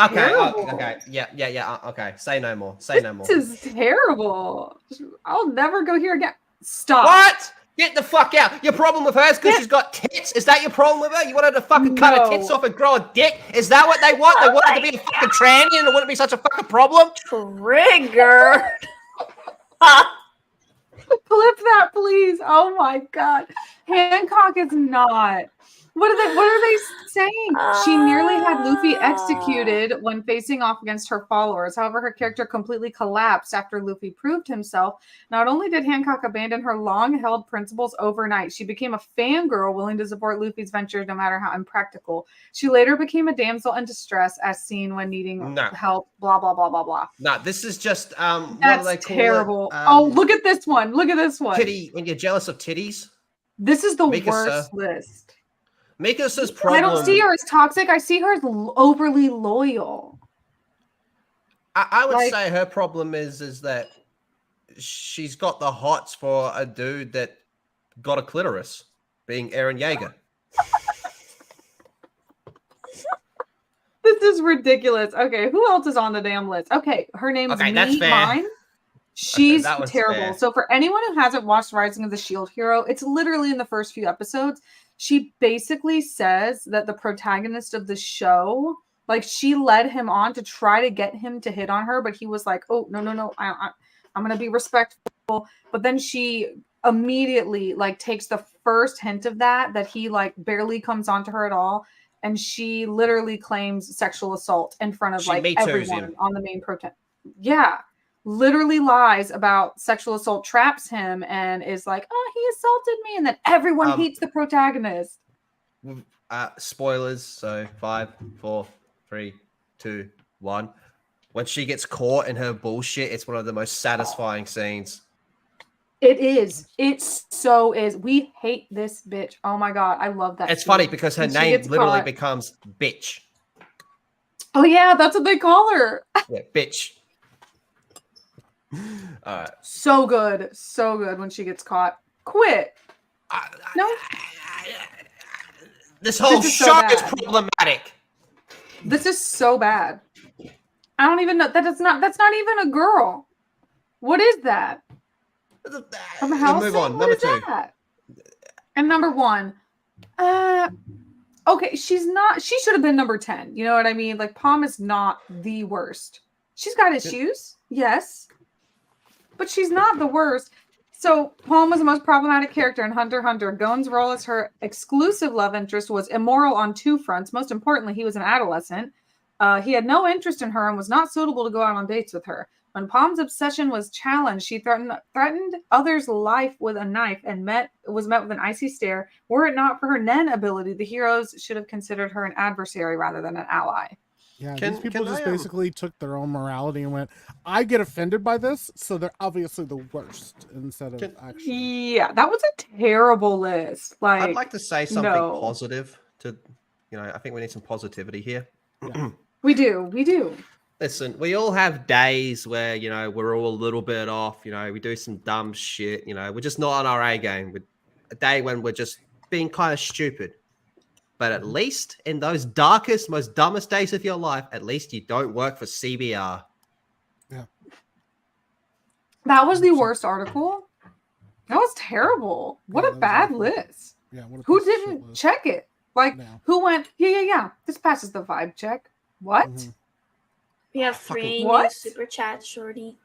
Okay. Yeah. Okay. Say no more. Say no more. This is terrible. I'll never go here again. Stop. What? Get the fuck out. Your problem with her is because she's got tits? Is that your problem with her? You want her to fucking cut her tits off and grow a dick? Is that what they want? They want her to be a fucking tranny and it wouldn't be such a fucking problem? Trigger. Flip that, please. Oh my god. Hancock is not. What are they saying? She nearly had Luffy executed when facing off against her followers. However, her character completely collapsed after Luffy proved himself. Not only did Hancock abandon her long-held principles overnight, she became a fangirl willing to support Luffy's ventures no matter how impractical. She later became a damsel in distress as seen when needing help, blah, blah, blah, blah, blah. No, this is just, That's what do they call terrible. it? Look at this one. Look at this one. Titty, when you're jealous of titties. This is the worst list. Mikasa's problem. I don't see her as toxic. I see her as overly loyal. I would say her problem is that she's got the hots for a dude that got a clitoris, being Eren Yeager. This is ridiculous. Okay, who else is on the damn list? Okay, her name's Mine. She's terrible. Fair. So for anyone who hasn't watched Rising of the Shield Hero, it's literally in the first few episodes. She basically says that the protagonist of the show, like she led him on to try to get him to hit on her, but he was like, "Oh no, I'm gonna be respectful." But then she immediately like takes the first hint of that he like barely comes onto her at all, and she literally claims sexual assault in front of like everyone on the main protest. Yeah. Literally lies about sexual assault, traps him, and is like, "Oh, he assaulted me," and then everyone hates the protagonist. Spoilers. So 5, 4, 3, 2, 1. When she gets caught in her bullshit, it's one of the most satisfying scenes. It is. It so is. We hate this bitch. Oh my god, I love that. It's funny because her name literally becomes bitch. Oh yeah, that's what they call her. Yeah, bitch. All right. So good when she gets caught. Quit. No. This whole show is problematic. This is so bad. I don't even know that's not even a girl. What is that? From House? Move on. What Number is 2. That? And number 1. Okay, she should have been number 10. You know what I mean? Like Palm is not the worst. She's got issues. Yes. But she's not the worst. So Palm was the most problematic character in Hunter x Hunter. Gon's role as her exclusive love interest was immoral on 2 fronts. Most importantly, he was an adolescent. He had no interest in her and was not suitable to go out on dates with her. When Palm's obsession was challenged, she threatened others' life with a knife and was met with an icy stare. Were it not for her Nen ability, the heroes should have considered her an adversary rather than an ally. Yeah, these people just basically took their own morality and went, I get offended by this, so they're obviously the worst instead of actually. Yeah, that was a terrible list. Like, I'd like to say something positive to, I think we need some positivity here. Yeah. We do. Listen, we all have days where, we're all a little bit off, we do some dumb shit, we're just not on our A game. A day when we're just being kind of stupid. But at least in those darkest, most dumbest days of your life, at least you don't work for CBR. Yeah. That was the worst article. That was terrible. What a bad list. Yeah. Who didn't check it? Like, who went, yeah. This passes the vibe check. What? Mm-hmm. We have 3 new super chats, Shorty.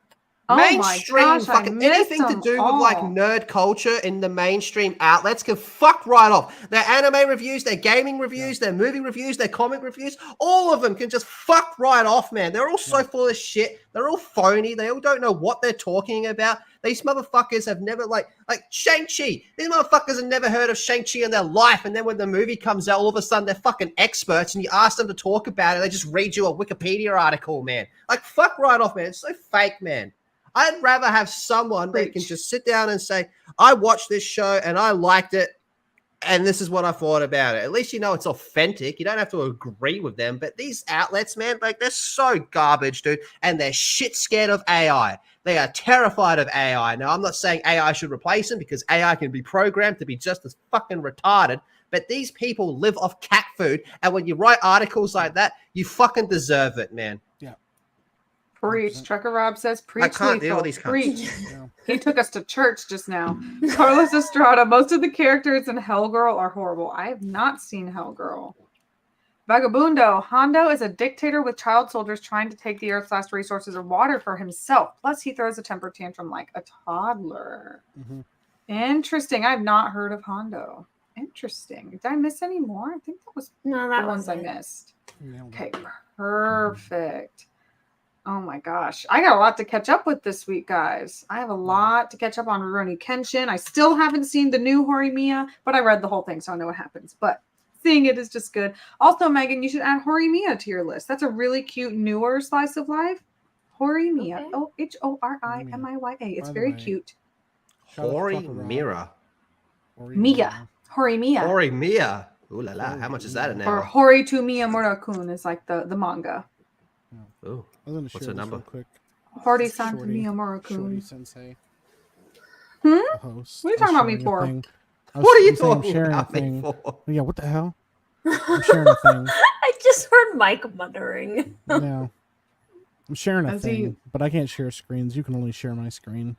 Mainstream, fucking anything to do with like nerd culture in the mainstream outlets can fuck right off. Their anime reviews, their gaming reviews, their movie reviews, their comic reviews, all of them can just fuck right off, man. They're all so full of shit. They're all phony. They all don't know what they're talking about. These motherfuckers have never like Shang-Chi. These motherfuckers have never heard of Shang-Chi in their life. And then when the movie comes out, all of a sudden they're fucking experts and you ask them to talk about it. They just read you a Wikipedia article, man. Like fuck right off, man. It's so fake, man. I'd rather have someone that can just sit down and say, I watched this show and I liked it. And this is what I thought about it. At least it's authentic. You don't have to agree with them. But these outlets, man, like they're so garbage, dude. And they're shit scared of AI. They are terrified of AI. Now, I'm not saying AI should replace them because AI can be programmed to be just as fucking retarded. But these people live off cat food. And when you write articles like that, you fucking deserve it, man. Yeah. Preach. Trucker Rob says, preach. I can't deal lethal. with these Preach. Yeah. He took us to church just now. Carlos Estrada. Most of the characters in Hellgirl are horrible. I have not seen Hellgirl. Vagabundo. Hondo is a dictator with child soldiers trying to take the Earth's last resources of water for himself. Plus, he throws a temper tantrum like a toddler. Mm-hmm. Interesting. I've not heard of Hondo. Interesting. Did I miss any more? I think that was No, the that ones was I it. missed. Nailed Okay, it. perfect. Oh my gosh. I got a lot to catch up with this week, guys. I have a lot to catch up on Rurouni Kenshin. I still haven't seen the new Horimiya, but I read the whole thing, so I know what happens. But seeing it is just good. Also, Megan, you should add Horimiya to your list. That's a really cute, newer slice of life. Horimiya. Okay. Oh, Horimiya. It's By the very way, cute. Shout out to Hori Trucker Rob. Mira. Miya. Horimiya. Hori Mia. Ooh la la. How much is that an Or hour? Hori to Miya Murakun is like the manga. Ooh. I was gonna What's share the this number? real quick. Hori san to Shorty. Miya Shorty Murakun. Sensei. Hmm? The host. What are you I was talking about me sharing a for? thing. What are you I'm saying I'm talking sharing a about me thing. for? Yeah, what the hell? I'm sharing a thing. I just heard Mike muttering. Yeah. I'm sharing a As he- thing, but I can't share screens. You can only share my screen.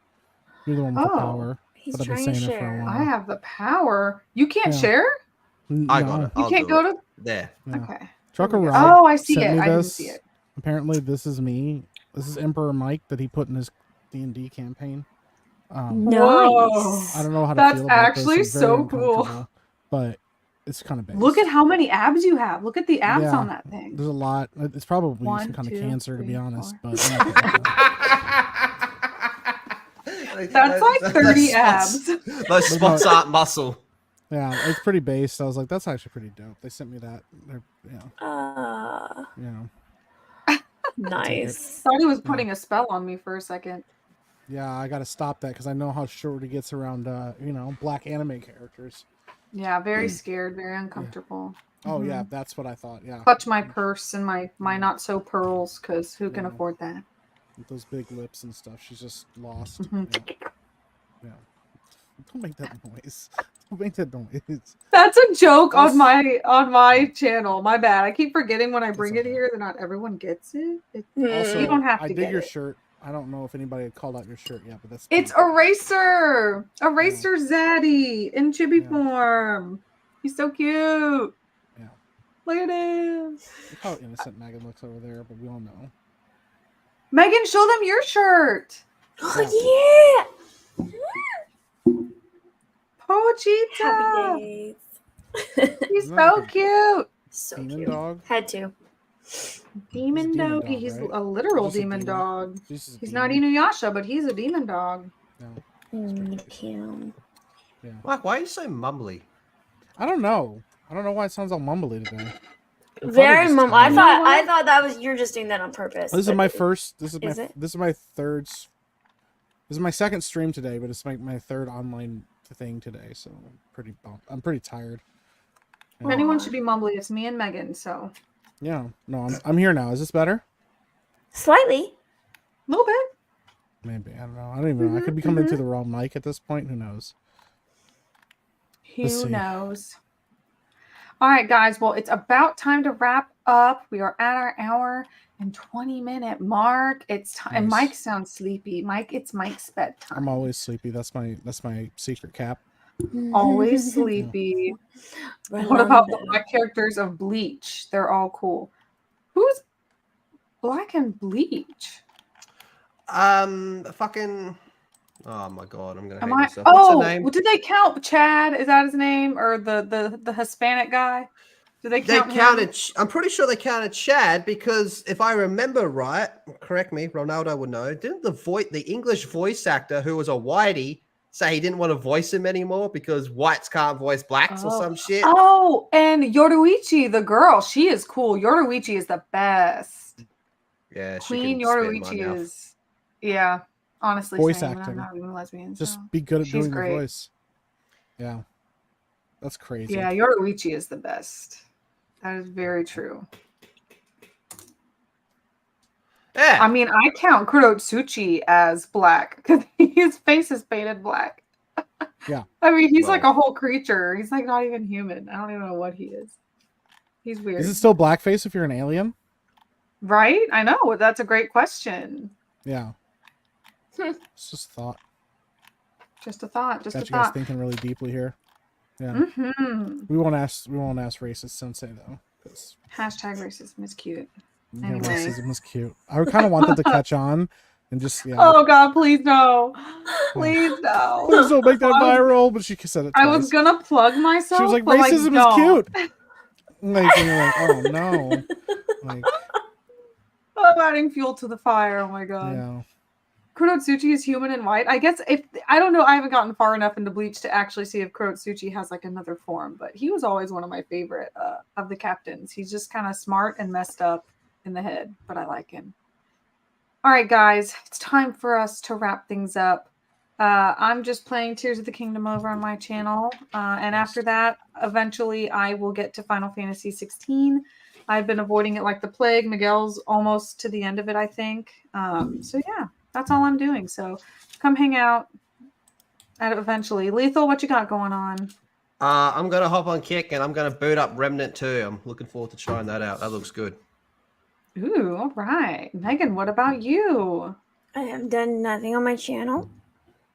You're the one with the Oh. power. He's But I've been trying to saying it for a share. while. I have the power. You can't Yeah. share? I got it. You I'll can't do go it. to. There. Yeah. Okay. Trucker Oh, Rob Oh, I see sent it. me I didn't this. see it. Apparently, this is me. This is Emperor Mike that he put in his D&D campaign. Nice. I don't know how to That's feel about actually this. I'm very so cool. uncomfortable, but it's kind of base. Look at how many abs you have. Look at the abs Yeah. on that thing. There's a lot. It's probably One, some kind of two, cancer, to be three, honest. four. But I'm okay with that. That's like 30 abs. Those spots aren't muscle. Yeah, it's pretty based. I was like, that's actually pretty dope. They sent me that. They're, Nice. Thought he was putting a spell on me for a second. yeah, I got to stop that because I know how Shorty gets around, black anime characters. Yeah, very scared, very uncomfortable. Oh Mhm. yeah, that's what I thought. Yeah, Clutch my purse and my not so pearls, because who can Yeah. afford that? with those big lips and stuff. She's just lost. Mhm. Yeah. Don't make that noise. Don't make that noise. That's a joke That's- on my channel. My bad. I keep forgetting when I bring it okay. here that not everyone gets it. Also, You don't have I to dig get your it. shirt. I don't know if anybody had called out your shirt yet, but that's It's pretty- Eraser Zaddy in chibi Yeah. form. He's so cute. Yeah. Look at him. Look how innocent Megan looks over there, but we all know. Megan, show them your shirt. Oh Pochita. yeah. Happy days. He's Isn't so that like a cute. So Demon cute. dog. Had to. Demon demon doggy. dog, He's right? a literal Just a demon demon. dog. She's just a He's not demon. Inuyasha, but he's a demon dog. Cute. Mike, why are you so mumbly? I don't know. I don't know why it sounds all mumbly today. I'm Very probably mum. just I tired. thought that was you're just doing that on purpose. This is but my it- first. This is Is it? my third. This is my second stream today, but it's my third online thing today, so I'm pretty bummed. I'm pretty tired. If anyone should be mumbly, it's me and Megan. So Yeah. No, I'm here now. Is this better? Slightly. a little bit. Maybe. I don't know. I don't even know. I could be coming to the wrong mic at this point. Who knows? Let's Who see. knows? All right, guys. Well, it's about time to wrap up. We are at our hour and 20-minute mark. It's time. And Nice. Mike sounds sleepy. Mike, it's Mike's bedtime. I'm always sleepy. That's my secret cap. Always sleepy. What about the black characters of Bleach? They're all cool. Who's black and Bleach? Fucking. Oh my god, I'm gonna hate Am I? myself. What's Oh, her name? well, did they count Chad? Is that his name, or the Hispanic guy? Did they They count? him? counted. I'm pretty sure they counted Chad because if I remember right, correct me, Ronaldo would know. Didn't the English voice actor who was a whitey say he didn't want to voice him anymore because whites can't voice blacks or some shit? Oh, and Yoruichi, the girl, she is cool. Yoruichi is the best. Yeah, she Queen can spit in my Yoruichi mouth. is, yeah. Honestly, Voice same, and acting. I'm not even lesbian. Just so. be good at She's doing great. the voice. Yeah. That's crazy. Yeah, Yoruichi is the best. That is very true. Yeah, I mean, I count Kurotsuchi as black because his face is painted black. Yeah. I mean, he's like Well. a whole creature. He's like not even human. I don't even know what he is. He's weird. Is it still blackface if you're an alien? Right? I know. That's a great question. Yeah. It's just a thought. Just a thought. Just Got a you guys thought. thinking really deeply here. Yeah. Mm-hmm. We won't ask racist Sensei though. Hashtag racism is cute. Yeah, Anyway. racism is cute. I kind of want that to catch on and just Oh God, please no. Please no. Please don't make that viral. But she said it twice. I was gonna plug myself. She was like, but racism is cute. Like, and you're like, oh no. Like, I'm adding fuel to the fire. Oh my God. yeah. Kurotsuchi is human and white. I guess I don't know. I haven't gotten far enough into Bleach to actually see if Kurotsuchi has like another form, but he was always one of my favorite of the captains. He's just kind of smart and messed up in the head, but I like him. All right, guys, it's time for us to wrap things up. I'm just playing Tears of the Kingdom over on my channel, and after that, eventually I will get to Final Fantasy 16. I've been avoiding it like the plague. Miguel's almost to the end of it, I think. So yeah. That's all I'm doing. So come hang out eventually. Lethal, what you got going on? I'm going to hop on Kick and I'm going to boot up Remnant 2. I'm looking forward to trying that out. That looks good. Ooh, all right. Megan, what about you? I have done nothing on my channel,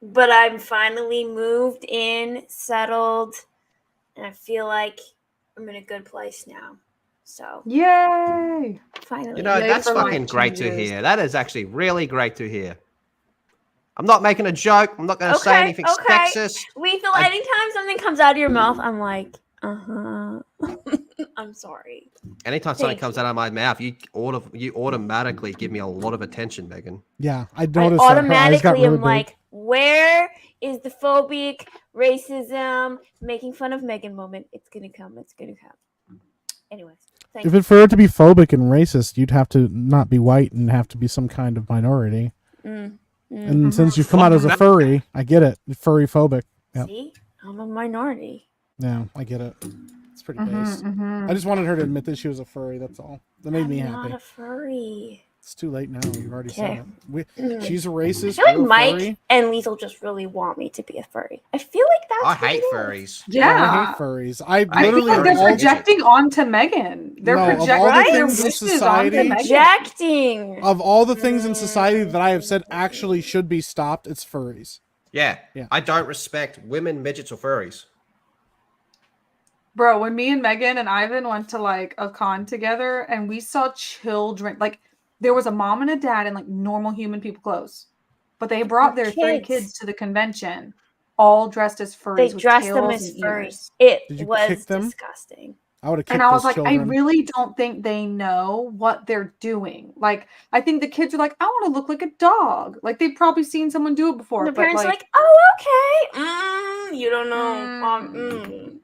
but I'm finally moved in, settled, and I feel like I'm in a good place now. So yay! Finally. You know, that's fucking great to hear. That is actually really great to hear. I'm not making a joke. I'm not going to say anything sexist. We feel anytime something comes out of your mouth, I'm like, I'm sorry. Anytime something comes out of my mouth, you automatically give me a lot of attention, Megan. Yeah, I noticed I automatically that. Really am like, where is the phobic racism making fun of Megan moment? It's gonna come. It's gonna come. Anyways. If for it to be phobic and racist, you'd have to not be white and have to be some kind of minority. And since you've come out as a furry, I get it. Furry phobic. Yep. See? I'm a minority. Yeah, I get it. It's pretty based. I just wanted her to admit that she was a furry. That's all. That made me happy. I'm not a furry. It's too late now. You've already said it. She's a racist. I feel like Mike and Lethal just really want me to be a furry. I feel like that's. I hate furries. Yeah, I hate furries. I feel like they're projecting onto Megan. They're projecting their wishes onto Megan. Projecting. Of all the things in society that I have said actually should be stopped, it's furries. Yeah. I don't respect women, midgets, or furries. Bro, when me and Megan and Ivan went to like a con together and we saw children, like there was a mom and a dad in like normal human people clothes, but they brought their 3 kids to the convention, all dressed as furries. They dressed them as furries. It was disgusting. I would have kicked and I was like, children. I really don't think they know what they're doing. Like, I think the kids are like, I want to look like a dog. Like they've probably seen someone do it before. And the parents are like, oh, okay. You don't know.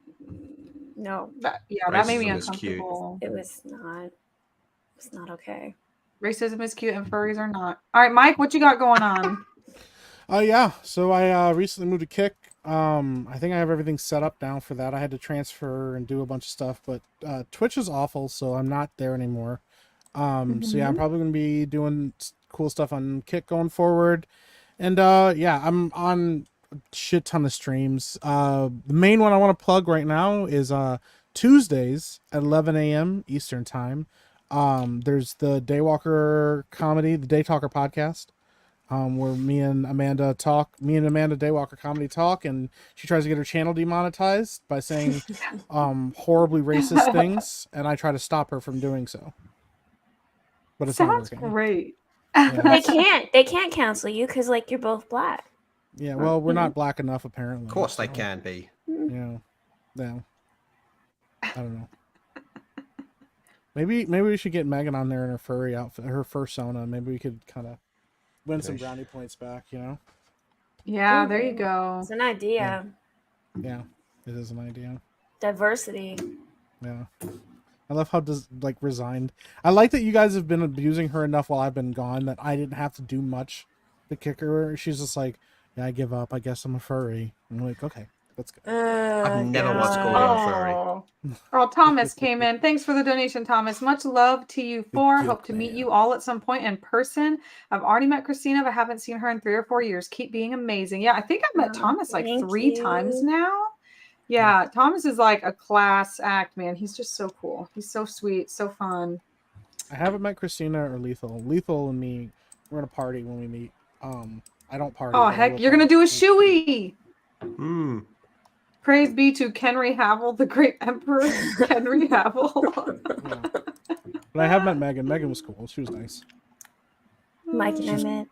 No. That made me uncomfortable. It was not. It's not okay. Racism is cute and furries are not. All right, Mike, what you got going on? Yeah. So I recently moved to Kick. I think I have everything set up now for that. I had to transfer and do a bunch of stuff, but Twitch is awful, so I'm not there anymore. So yeah, I'm probably gonna be doing cool stuff on Kick going forward. And yeah, I'm on a shit ton of streams. The main one I want to plug right now is Tuesdays at 11 a.m. Eastern time. There's the Daywalker comedy, the Day Talker podcast, where me and Amanda Daywalker comedy talk, and she tries to get her channel demonetized by saying horribly racist things, and I try to stop her from doing so. But it's sounds not working. Great. Yeah. They can't cancel you because like you're both black. Yeah, well, we're not black enough apparently. Of course they can be. Yeah. Yeah. I don't know. Maybe we should get Megan on there in her furry outfit, her fursona. Maybe we could kind of win some brownie points back, you know? Yeah, there you go. It's an idea. Yeah, it is an idea. Diversity. Yeah. I love how resigned. I like that you guys have been abusing her enough while I've been gone that I didn't have to do much to kick her. She's just like, yeah, I give up. I guess I'm a furry. I'm like, okay. Let's go. I've never once called you a furry. Oh, Thomas came in. Thanks for the donation, Thomas. Much love to you four. Hope to meet you all at some point in person. I've already met Christina, but haven't seen her in 3 or 4 years. Keep being amazing. Yeah, I think I've met Thomas like 3 times now. Yeah, Thomas is like a class act, man. He's just so cool. He's so sweet, so fun. I haven't met Christina or Lethal. Lethal and me, we're gonna party when we meet. I don't party. Oh heck, you're gonna do a shoey. Hmm. Praise be to Kenry Havel, the great emperor Kenry Havel. Yeah. But I have met Megan. Megan was cool. She was nice. Mike and I met.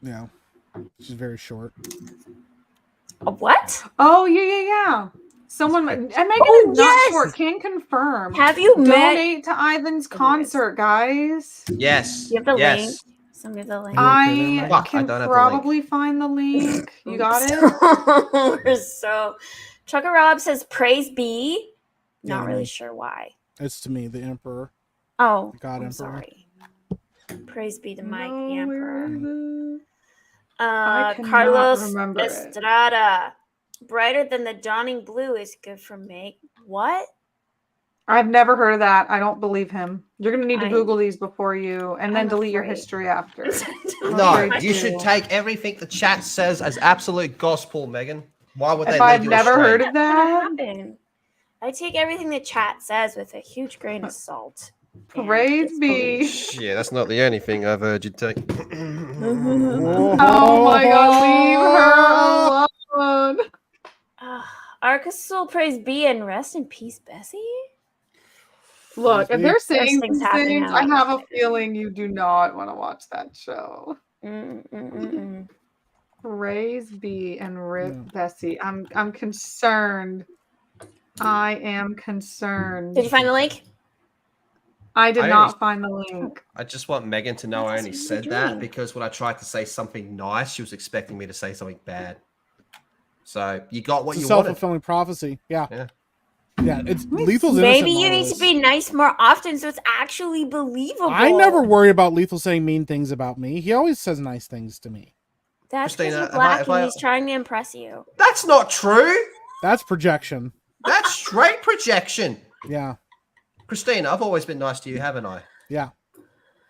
Yeah. She's very short. A what? Oh yeah. Someone and Megan Oh, is not yes! short. Can confirm. Have you met? Donate to Ivan's concert, guys. Yes. You have the yes. link. Send me the link. I Fuck, can I don't have the probably find the link. You got it? We're so. Chucka Rob says praise be. Not Yeah, really me. sure why. It's to me, the Emperor. Oh, God I'm Emperor. sorry. Praise be to Mike No, the where Emperor. is it? I cannot Carlos remember it. Estrada. Brighter than the dawning blue is good for me. What? I've never heard of that. I don't believe him. You're gonna need to I- Google these before you, and then I'm delete your afraid. history after. No, afraid you to. should take everything the chat says as absolute gospel, Megan. Why would they If lead I've you never astray? heard of that, Happen. I take everything the chat says with a huge grain of salt. and praise be. Yeah, that's not the only thing I've heard you take. Oh my God, leave her alone. Arkasul praise be and rest in peace, Bessie. Look, if they're saying things these happening things, I out. have a feeling you do not want to watch that show. Praise be and rip Yeah. Bessie. I'm concerned. I am concerned. Did you find the link? I did I not only- find the link. I just want Megan to know I That's only what said you're that doing. because when I tried to say something nice, she was expecting me to say something bad. So you got what It's a you wanted. self-fulfilling prophecy. Yeah. Yeah. Yeah, it's Lethal's Maybe innocent you need models. to be nice more often so it's actually believable. I never worry about Lethal saying mean things about me. He always says nice things to me. That's because Christina, you're if I- black if and I- he's trying to impress you. That's not true. That's projection. That's straight projection. Yeah. Christina, I've always been nice to you, haven't I? Yeah.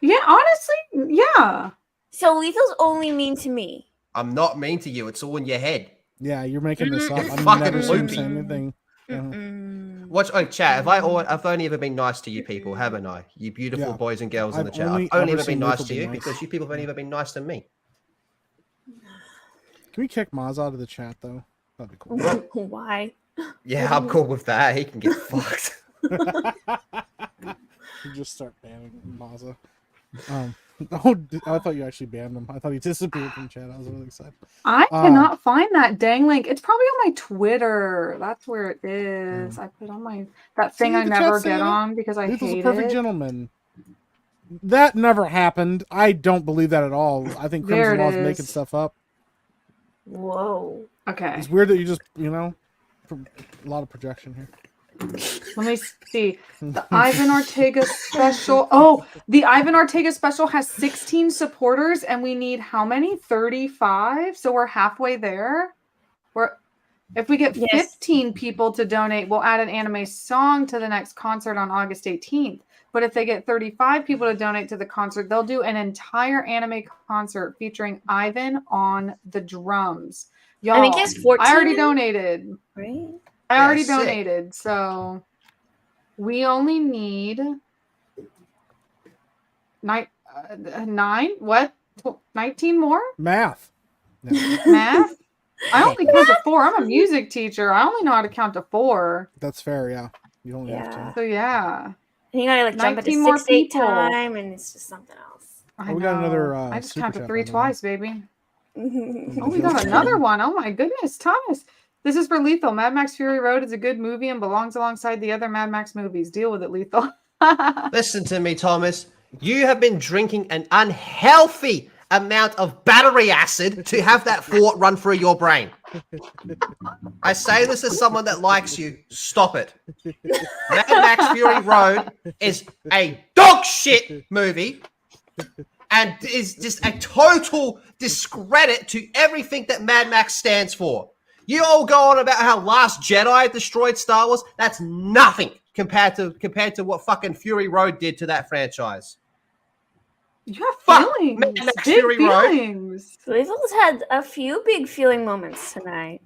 Yeah, honestly, yeah. So Lethal's only mean to me. I'm not mean to you. It's all in your head. Yeah, you're making this up. You're I've fucking never seen him loopy. say anything. Yeah. Watch, chat. I've only ever been nice to you people, haven't I? You beautiful Yeah. boys and girls in I've the chat. only I've only ever ever been seen nice Lethal to be you nice. because you people have only ever been nice to me. Can we kick Maz out of the chat though? That'd be cool. Why? Yeah, I'm cool with that. He can get fucked. You just start banning Maza. Oh, I thought you actually banned him. I thought he disappeared from chat. I was really excited. I cannot find that dang link. It's probably on my Twitter. That's where it is. I put on my that thing See, I the never chat's saying get it. on because I Lethal's hate a perfect it. gentleman. That never happened. I don't believe that at all. I think There Crimson it Law's is. making stuff up. Whoa. Okay, It's weird that you just, a lot of projection here. let me see. The Ivan Ortega special. Oh, the Ivan Ortega special has 16 supporters, and we need how many? 35. So we're halfway there. If we get Yes. 15 people to donate, we'll add an anime song to the next concert on August 18th. But if they get 35 people to donate to the concert, they'll do an entire anime concert featuring Ivan on the drums. Y'all, I think it's 14. I already donated. Right? I Yeah, already sick. donated. So we only need 9. What? 19 more? Math. No, Math? I only count to 4. I'm a music teacher. I only know how to count to 4. that's fair, yeah. You don't have Yeah. to. So yeah. And you gotta jump 19 into more 6 8 people. time, and it's just something else. I we got know. another, I just super counted chat, 3 by the way. twice, baby. Oh, Oh, we got another one. Oh my goodness, Thomas. This is for Lethal. Mad Max Fury Road is a good movie and belongs alongside the other Mad Max movies. Deal with it, Lethal. Listen to me, Thomas. You have been drinking an unhealthy amount of battery acid to have that thought run through your brain. I say this as someone that likes you. Stop it. Mad Max Fury Road is a dog shit movie and is just a total discredit to everything that Mad Max stands for. You all go on about how Last Jedi destroyed Star Wars. That's nothing compared to what fucking Fury Road did to that franchise. You have Fuck, feelings. Mad Max Big Fury Road. feelings. Lethal's had a few big feeling moments tonight.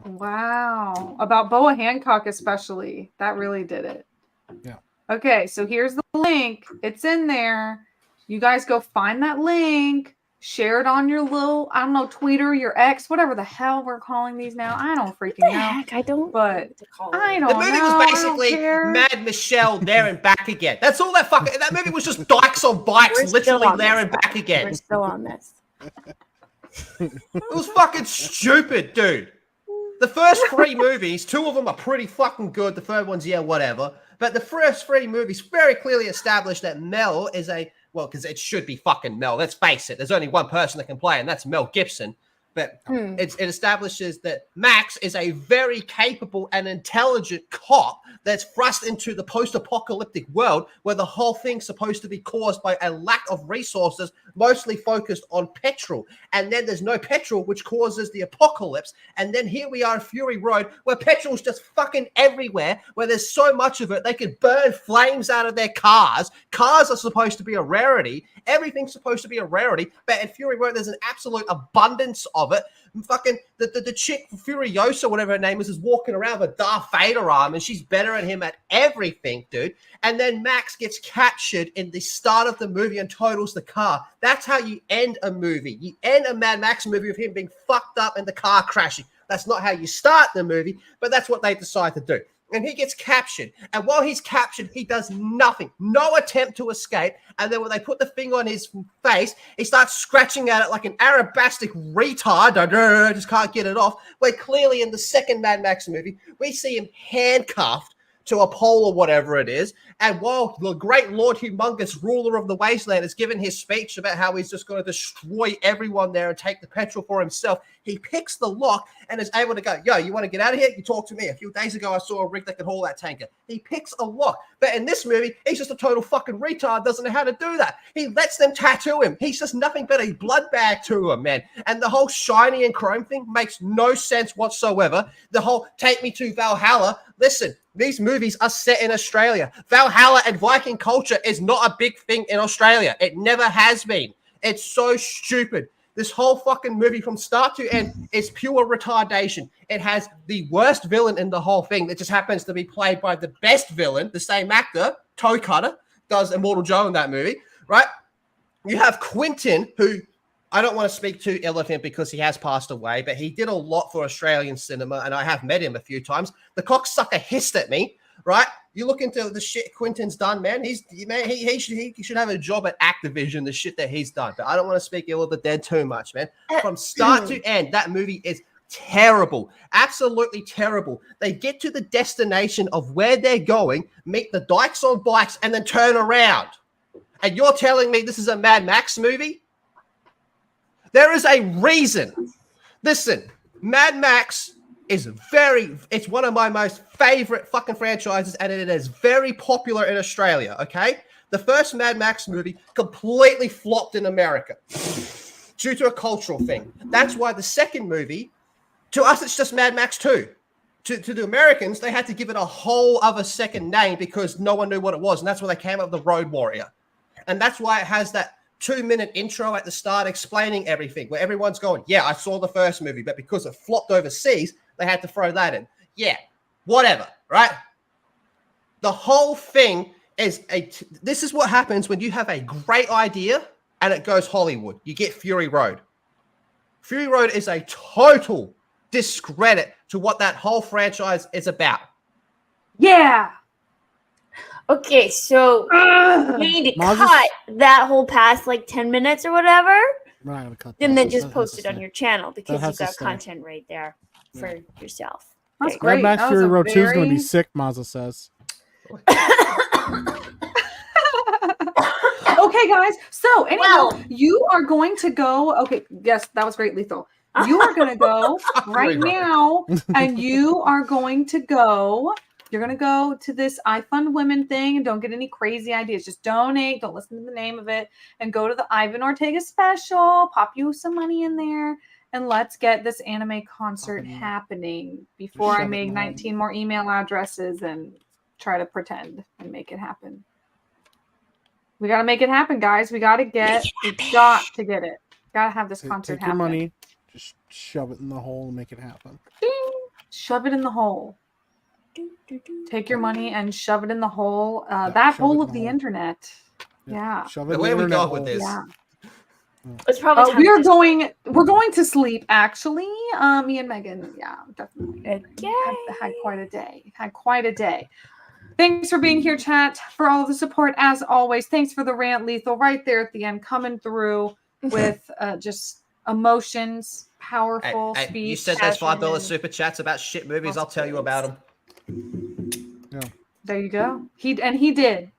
Wow. About Boa Hancock especially. That really did it. Yeah. Okay, so here's the link. It's in there. You guys go find that link. Share it on your little, I don't know, Twitter, your ex, whatever the hell we're calling these now. I don't freaking know. Heck, I don't. But I don't know. The movie was basically Mad Michelle there and back again. That's all that fucking. That movie was just dykes on bikes, literally there and back again. We're still on this. It was fucking stupid, dude. The first 3 movies, 2 of them are pretty fucking good. The third one's whatever. But the first 3 movies very clearly established that Mel is because it should be fucking Mel. Let's face it. There's only one person that can play, and that's Mel Gibson. But it establishes that Max is a very capable and intelligent cop that's thrust into the post-apocalyptic world where the whole thing's supposed to be caused by a lack of resources, mostly focused on petrol. And then there's no petrol, which causes the apocalypse. And then here we are in Fury Road, where petrol's just fucking everywhere, where there's so much of it, they could burn flames out of their cars. Cars are supposed to be a rarity. Everything's supposed to be a rarity. But in Fury Road, there's an absolute abundance of it. Fucking the chick Furiosa, whatever her name is walking around with a Darth Vader arm, and she's better than him at everything, dude. And then Max gets captured in the start of the movie and totals the car. That's how you end a movie. You end a Mad Max movie with him being fucked up and the car crashing. That's not how you start the movie, but that's what they decide to do. And he gets captured. And while he's captured, he does nothing. No attempt to escape. And then when they put the thing on his face, he starts scratching at it like an Arabastic retard. Just can't get it off. Where clearly in the second Mad Max movie, we see him handcuffed to a pole or whatever it is. And while the great Lord Humongous ruler of the wasteland is giving his speech about how he's just going to destroy everyone there and take the petrol for himself, he picks the lock and is able to go, yo, you want to get out of here? You talk to me. A few days ago, I saw a rig that could haul that tanker. He picks a lock. But in this movie, he's just a total fucking retard, doesn't know how to do that. He lets them tattoo him. He's just nothing but a blood bag to him, man. And the whole shiny and chrome thing makes no sense whatsoever. The whole take me to Valhalla. Listen, these movies are set in Australia. Valhalla and Viking culture is not a big thing in Australia. It never has been. It's so stupid. This whole fucking movie from start to end is pure retardation. It has the worst villain in the whole thing that just happens to be played by the best villain, the same actor, Toe Cutter, does Immortal Joe in that movie, right? You have Quentin, who I don't want to speak too ill of him because he has passed away, but he did a lot for Australian cinema, and I have met him a few times. The cocksucker hissed at me, right? You look into the shit Quentin's done, man. He should have a job at Activision, the shit that he's done. But I don't want to speak ill of the dead too much, man. From start to end, that movie is terrible. Absolutely terrible. They get to the destination of where they're going, meet the dykes on bikes, and then turn around. And you're telling me this is a Mad Max movie? There is a reason. Listen, Mad Max is it's one of my most favorite fucking franchises, and it is very popular in Australia, okay? The first Mad Max movie completely flopped in America due to a cultural thing. That's why the second movie, to us, it's just Mad Max 2. To the Americans, they had to give it a whole other second name because no one knew what it was, and that's why they came up with the Road Warrior. And that's why it has that 2-minute intro at the start explaining everything, where everyone's going, yeah, I saw the first movie, but because it flopped overseas, they had to throw that in. Yeah, whatever, right? The whole thing is this is what happens when you have a great idea and it goes Hollywood. You get Fury Road. Fury Road is a total discredit to what that whole franchise is about. Yeah. Okay, so you need to cut that whole past like 10 minutes or whatever. We're not gonna cut and that. then just post it on your channel because you've got content right there for yourself. That's great. Mad Max Fury Road 2 is going to be sick, Mazza says. Okay, guys. So, anyhow, you are going to go. Okay, yes, that was great, Lethal. You are going to go right now, and you are going to go. You're going to go to this I Fund Women thing, and don't get any crazy ideas. Just donate. Don't listen to the name of it, and go to the Ivan Ortega special. Pop you some money in there, and let's get this anime concert happening before I make 19 more email addresses and try to pretend and make it happen. We got to make it happen, guys. We got to get it. Got to have this concert happen. Take your money, just shove it in the hole and make it happen. Ding. Shove it in the hole. Take your money and shove it in the hole. That hole of the internet. Yeah. Shove it Where in we the go internet with hole. this? Yeah. It's probably time We're going to sleep actually. Me and Megan, yeah, definitely. Had quite a day. Thanks for being here, chat, for all of the support as always. Thanks for the rant, Lethal, right there at the end, coming through with just emotions, powerful speech. You said those $5 super chats about shit movies. I'll tell you about them. Yeah. There you go. He did.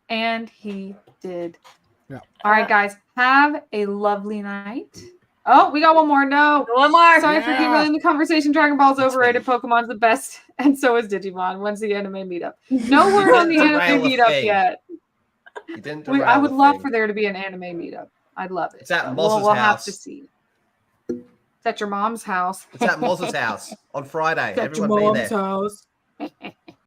Yeah. All right, guys. Have a lovely night. Oh, we got one more. No. One more. Sorry for derailing the conversation. Dragon Ball's overrated. Pokemon's the best. And so is Digimon. When's the anime meetup? No word on the anime meetup yet. I would love for there to be an anime meetup. I'd love it. It's at Moz's we'll house. have to see. It's at your mom's house. It's at Moz's house on Friday. It's at Everyone your be mom's there. house.